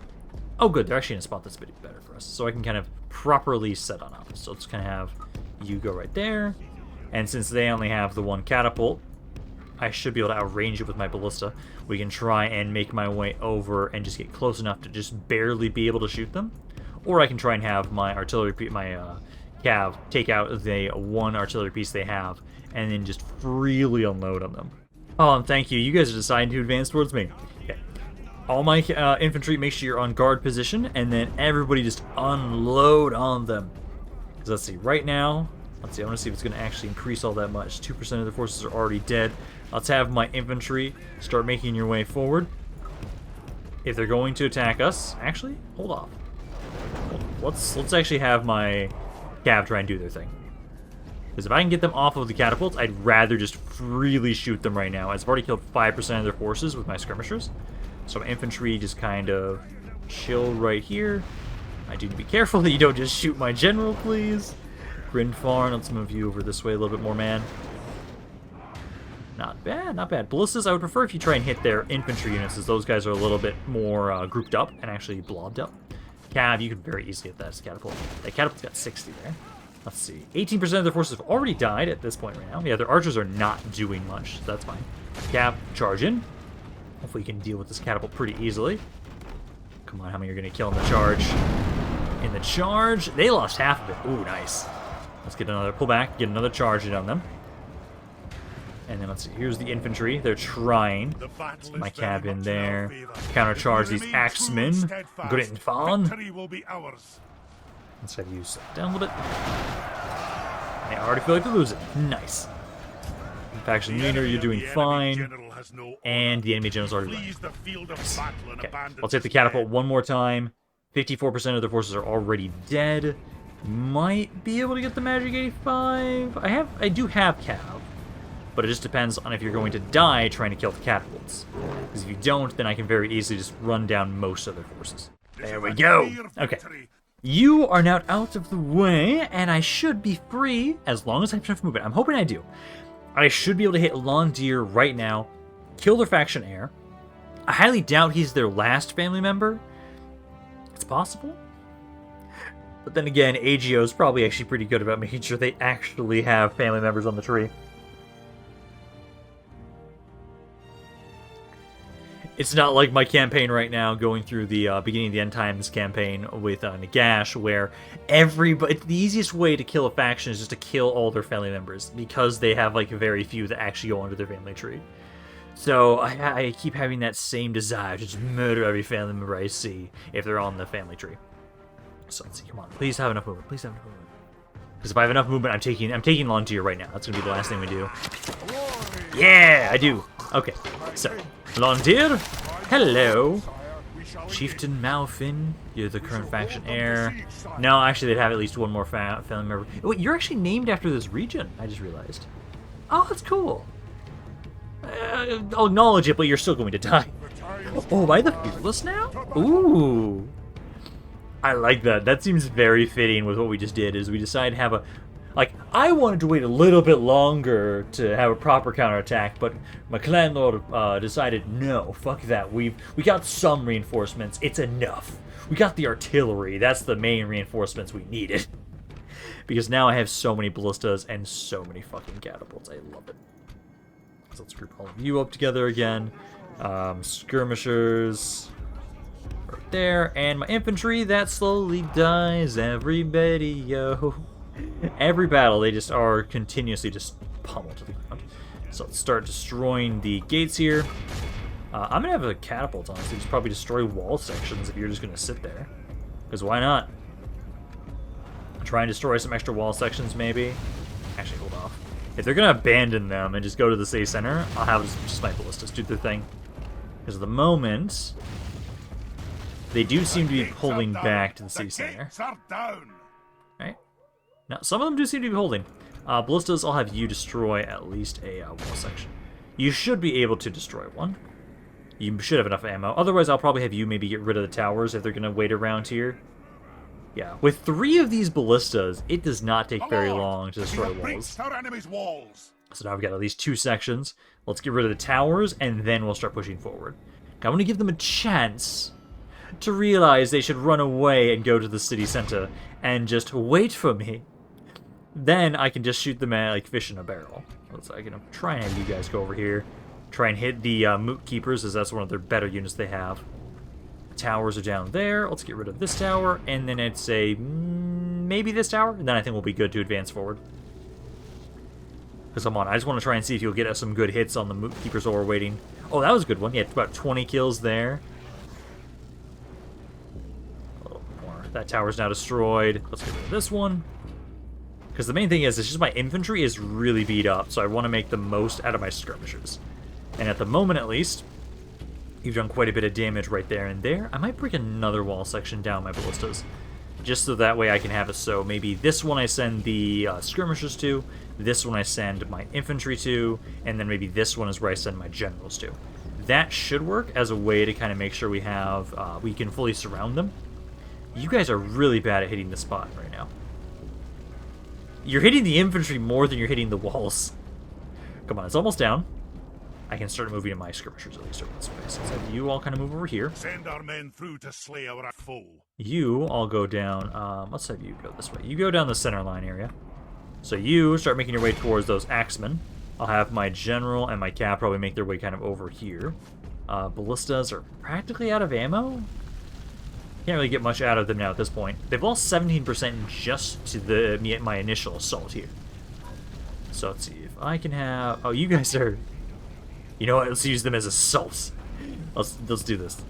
Oh, good. They're actually in a spot that's a bit better for us. So I can kind of properly set on up. So let's kind of have you go right there. And since they only have the one catapult, I should be able to outrange it with my ballista. We can try and make my way over and just get close enough to just barely be able to shoot them. Or I can try and have my artillery, cav take out the one artillery piece they have and then just freely unload on them. Oh, and thank you. You guys are deciding to advance towards me. Okay. All my infantry, make sure you're on guard position, and then everybody just unload on them. Because let's see, right now, let's see, I want to see if it's going to actually increase all that much. 2% of the forces are already dead. Let's have my infantry start making your way forward. If they're going to attack us, actually, hold off. Let's actually have my cav try and do their thing. Because if I can get them off of the catapults, I'd rather just freely shoot them right now. I've already killed 5% of their forces with my skirmishers. So my infantry just kind of chill right here. I do need to be careful that you don't just shoot my general, please. Grinfarn, let's move you over this way a little bit more, man. Not bad, not bad. Ballistas, I would prefer if you try and hit their infantry units, as those guys are a little bit more grouped up and actually blobbed up. Cav, you could very easily hit that as a catapult. That catapult's got 60 there. Let's see. 18% of their forces have already died at this point right now. Yeah, their archers are not doing much, so that's fine. Cav, charge in. Hopefully you can deal with this catapult pretty easily. Come on, how many are going to kill in the charge? In the charge, they lost half of it. Ooh, nice. Let's get another pull back, get another charge in on them. And then let's see, here's the infantry. They're trying. My cabin there. Countercharge these axemen. Good and fun. Let's have you slow down a little bit. I already feel like they're losing. Nice. Faction leader, you're doing fine. And the enemy general's already running. Okay, let's hit the catapult one more time. 54% of their forces are already dead. Might be able to get the magic 85. I do have cav, but it just depends on if you're going to die trying to kill the catapults. Because if you don't, then I can very easily just run down most of their forces. There we go. Okay. You are now out of the way, and I should be free as long as I have enough movement. I'm hoping I do. I should be able to hit Londir right now, kill their faction heir. I highly doubt he's their last family member. It's possible. But then again, AGO is probably actually pretty good about making sure they actually have family members on the tree. It's not like my campaign right now going through the beginning of the End Times campaign with Nagash, where the easiest way to kill a faction is just to kill all their family members, because they have like very few that actually go under their family tree. So I keep having that same desire to just murder every family member I see if they're on the family tree. So let's see, come on, please have enough movement, please have enough movement. Because if I have enough movement, I'm taking Londir right now. That's gonna be the last thing we do. Yeah, I do. Okay, so Londir, hello. Chieftain Maolfinn, you're the current faction heir. No, actually, they'd have at least one more family member. Wait, you're actually named after this region, I just realized. Oh, that's cool. I'll acknowledge it, but you're still going to die. Oh, am I the fearless now? Ooh. I like that. That seems very fitting with what we just did, is we decided to have a... Like, I wanted to wait a little bit longer to have a proper counterattack, but my clan lord decided, no, fuck that. We got some reinforcements. It's enough. We got the artillery. That's the main reinforcements we needed. Because now I have so many ballistas and so many fucking catapults. I love it. So let's group all of you up together again. Skirmishers right there. And my infantry, that slowly dies. Everybody, yo. Every battle, they just are continuously just pummeled to the ground. So let's start destroying the gates here. I'm going to have a catapult on, so just probably destroy wall sections if you're just going to sit there. Because why not? Try and destroy some extra wall sections, maybe. Actually, hold off. If they're going to abandon them and just go to the city center, I'll have just my ballistas do their thing. Because at the moment, they do seem to be pulling back to the city center. Right? Now, some of them do seem to be holding. Ballistas, I'll have you destroy at least a wall section. You should be able to destroy one. You should have enough ammo. Otherwise, I'll probably have you maybe get rid of the towers if they're going to wait around here. Yeah, with 3 of these ballistas, it does not take very long to destroy walls. So now we've got at least 2 sections. Let's get rid of the towers, and then we'll start pushing forward. I want to give them a chance to realize they should run away and go to the city center and just wait for me. Then I can just shoot them at like fish in a barrel. So I can try and have you guys go over here. Try and hit the Moot Keepers, as that's one of their better units they have. Towers are down there. Let's get rid of this tower, and then I'd say maybe this tower, and then I think we'll be good to advance forward. Because come on, I just want to try and see if you'll get us some good hits on the Moot Keepers while we're waiting. Oh, that was a good one. Yeah, about 20 kills there. A little more. That tower's now destroyed. Let's get rid of this one. Because the main thing is, it's just my infantry is really beat up, so I want to make the most out of my skirmishers. And at the moment, at least, you've done quite a bit of damage right there and there. I might break another wall section down my ballistas, just so that way I can have it so maybe this one I send the skirmishers to, this one I send my infantry to, and then maybe this one is where I send my generals to. That should work as a way to kind of make sure we have, we can fully surround them. You guys are really bad at hitting the spot right now. You're hitting the infantry more than you're hitting the walls. Come on, it's almost down. I can start moving to my skirmishers at least over this way. So let's have you all kind of move over here. Send our men through to slay our foe. You all go down. Let's have you go this way. You go down the center line area. So you start making your way towards those axemen. I'll have my general and my cap probably make their way kind of over here. Ballistas are practically out of ammo. Can't really get much out of them now at this point. They've lost 17% just to my initial assault here. So let's see if I can have... Oh, you guys are... You know what? Let's use them as assaults. Let's do this.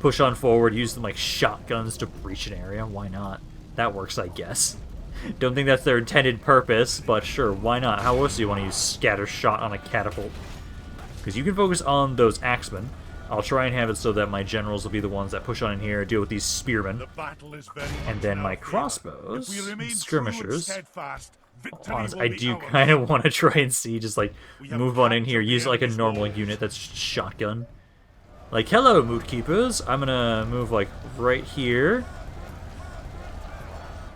Push on forward, use them like shotguns to breach an area. Why not? That works, I guess. Don't think that's their intended purpose, but sure, why not? How else do you want to use scatter shot on a catapult? Because you can focus on those axemen. I'll try and have it so that my generals will be the ones that push on in here, deal with these spearmen. And then my crossbows, skirmishers. Honestly, I do kind of want to try and see, just like, move on in here, use like a normal unit that's shotgun. Like, hello, Moot Keepers. I'm gonna move, like, right here.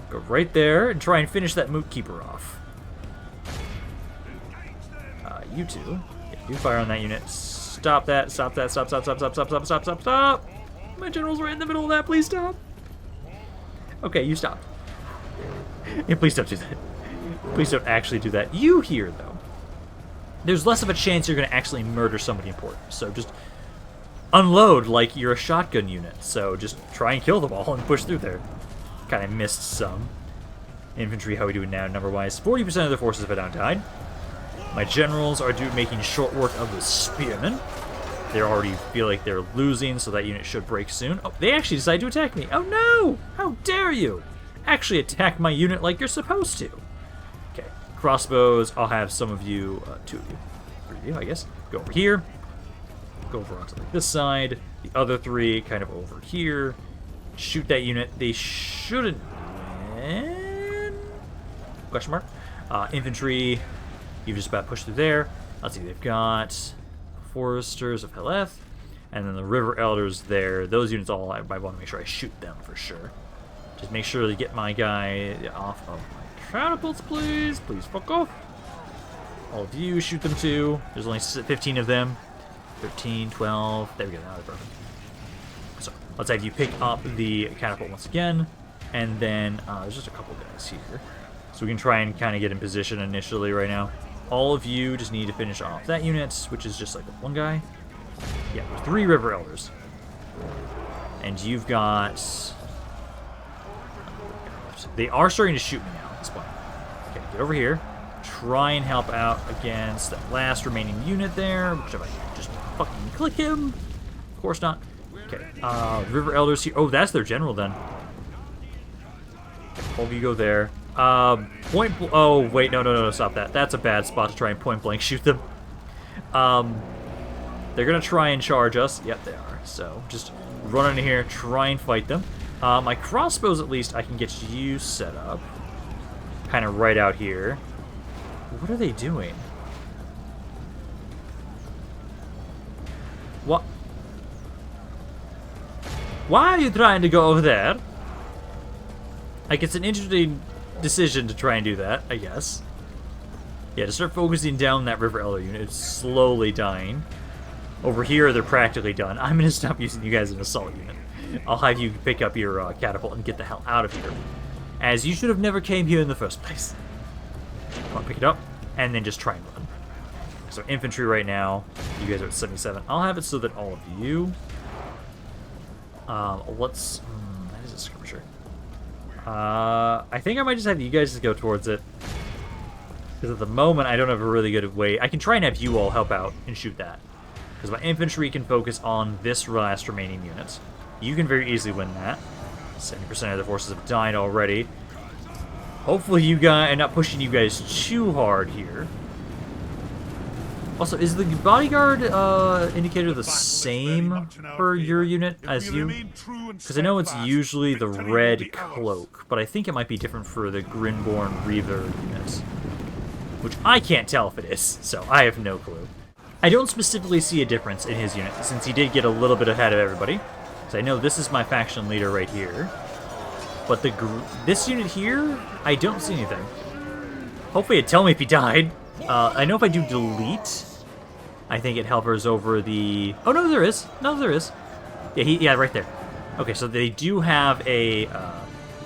Go right there and try and finish that Moot Keeper off. You two. Yeah, you fire on that unit. Stop that. Stop that. Stop, stop, stop, stop, stop, stop, stop, stop, stop. My general's right in the middle of that. Please stop. Okay, you stopped. Yeah, please don't do that. Please don't actually do that. You here, though. There's less of a chance you're going to actually murder somebody important. So just unload like you're a shotgun unit. So just try and kill them all and push through there. Kind of missed some. Infantry, how are we doing now, number-wise? 40% of the forces have now died. My generals are making short work of the spearmen. They already feel like they're losing, so that unit should break soon. Oh, they actually decided to attack me. Oh no! How dare you! Actually attack my unit like you're supposed to. Okay, crossbows. I'll have some of you, 2 of you, 3 of you, I guess. Go over here. Go over onto like this side. The other 3 kind of over here. Shoot that unit. They shouldn't win. Question mark. Infantry. You've just about pushed through there. Let's see. They've got Foresters of Heleth, and then the River Elders there. Those units all I want to make sure I shoot them for sure. Just make sure to get my guy off of my catapults, please. Please fuck off. All of you shoot them too. There's only 15 of them. 13, 12. There we go. Now they're perfect. So let's have you pick up the catapult once again, and then there's just a couple guys here, so we can try and kind of get in position initially right now. All of you just need to finish off that unit, which is just like one guy. Yeah, 3 River Elders, and you've got. They are starting to shoot me now at this point. Okay, get over here. Try and help out against that last remaining unit there. Which if I just fucking click him. Of course not. Okay, River Elders here. Oh, that's their general then. All of you go there. Oh, wait, no, stop that. That's a bad spot to try and point blank shoot them. They're gonna try and charge us. Yep, they are. So just run into here, try and fight them. My crossbows, at least, I can get you set up. Kind of right out here. What are they doing? What? Why are you trying to go over there? Like, it's an interesting decision to try and do that, I guess. Yeah, to start focusing down that River Elder unit. It's slowly dying. Over here, they're practically done. I'm going to stop using you guys as an assault unit. I'll have you pick up your catapult and get the hell out of here. As you should have never came here in the first place. I'll pick it up, and then just try and run. So infantry right now, you guys are at 77. I'll have it so that all of you... that is a skirmisher. I think I might just have you guys just go towards it. Because at the moment, I don't have a really good way. I can try and have you all help out and shoot that. Because my infantry can focus on this last remaining unit. You can very easily win that. 70% of the forces have died already. Hopefully you guys, I'm not pushing you guys too hard here. Also, is the bodyguard indicator the same for your unit as you? Because I know it's usually the red cloak, but I think it might be different for the Grinborn Reaver units. Which I can't tell if it is, so I have no clue. I don't specifically see a difference in his unit, since he did get a little bit ahead of everybody. So I know this is my faction leader right here. But this unit here, I don't see anything. Hopefully it'd tell me if he died. I know if I do delete, I think it hovers over the... Oh, no, there is. No, there is. Yeah, right there. Okay, so they do have a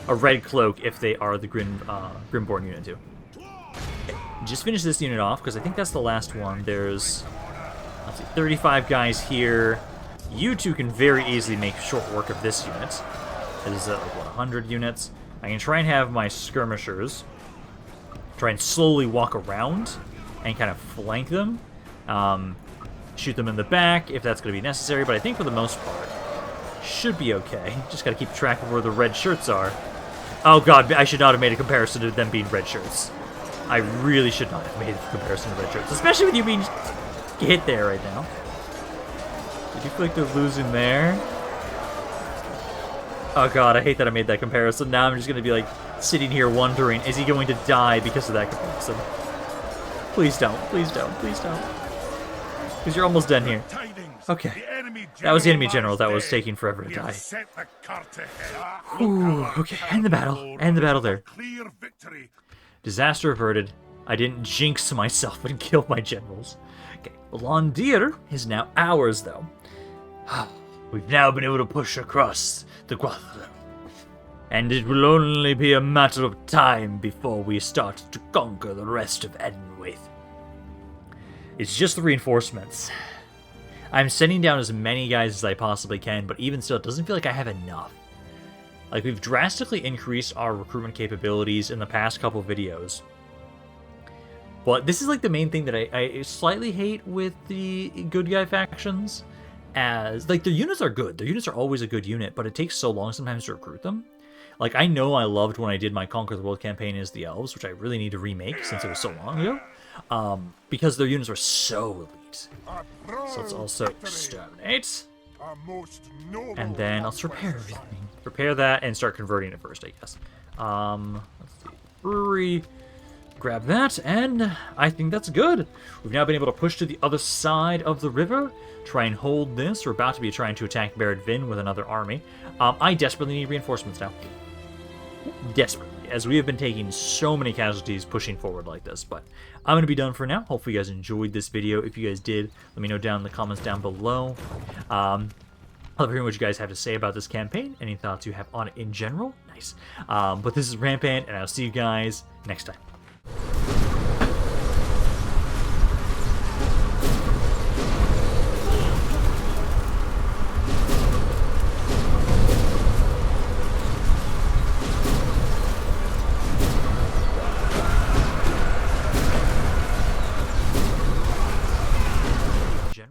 red cloak if they are the Grimborn unit too. Okay, just finish this unit off, because I think that's the last one. There's, let's see, 35 guys here. You two can very easily make short work of this unit. It is like, what, 100 units? I can try and have my skirmishers try and slowly walk around and kind of flank them. Shoot them in the back if that's going to be necessary, but I think for the most part, should be okay. Just got to keep track of where the red shirts are. Oh god, I should not have made a comparison to them being red shirts. I really should not have made a comparison to red shirts, especially with you being hit there right now. Did you feel like they're losing there? Oh god, I hate that I made that comparison. Now I'm just going to be like sitting here wondering, is he going to die because of that comparison? Please don't, please don't, please don't. Because you're almost done here. Okay. That was the enemy general that was taking forever to die. Ooh, okay, end the battle. End the battle there. Disaster averted. I didn't jinx myself and kill my generals. Okay, Londir is now ours, though. We've now been able to push across the Guathla. And it will only be a matter of time before we start to conquer the rest of Edenwaith. It's just the reinforcements. I'm sending down as many guys as I possibly can, but even still, it doesn't feel like I have enough. Like, we've drastically increased our recruitment capabilities in the past couple videos. But this is, like, the main thing that I slightly hate with the good guy factions. As, like, their units are good. Their units are always a good unit, but it takes so long sometimes to recruit them. Like, I know I loved when I did my Conquer the World campaign as the Elves, which I really need to remake since it was so long ago. Because their units were so elite. So let's also exterminate. And then let's repair everything. Repair that and start converting it first, I guess. Let's see. Brewery. Grab that, and I think that's good. We've now been able to push to the other side of the river. Try and hold this. We're about to be trying to attack Ered Luin with another army. I desperately need reinforcements now. Desperately, as we have been taking so many casualties pushing forward like this. But I'm going to be done for now. Hopefully you guys enjoyed this video. If you guys did, let me know down in the comments down below. I love hearing what you guys have to say about this campaign. Any thoughts you have on it in general? Nice. But this is Rampaned, and I'll see you guys next time.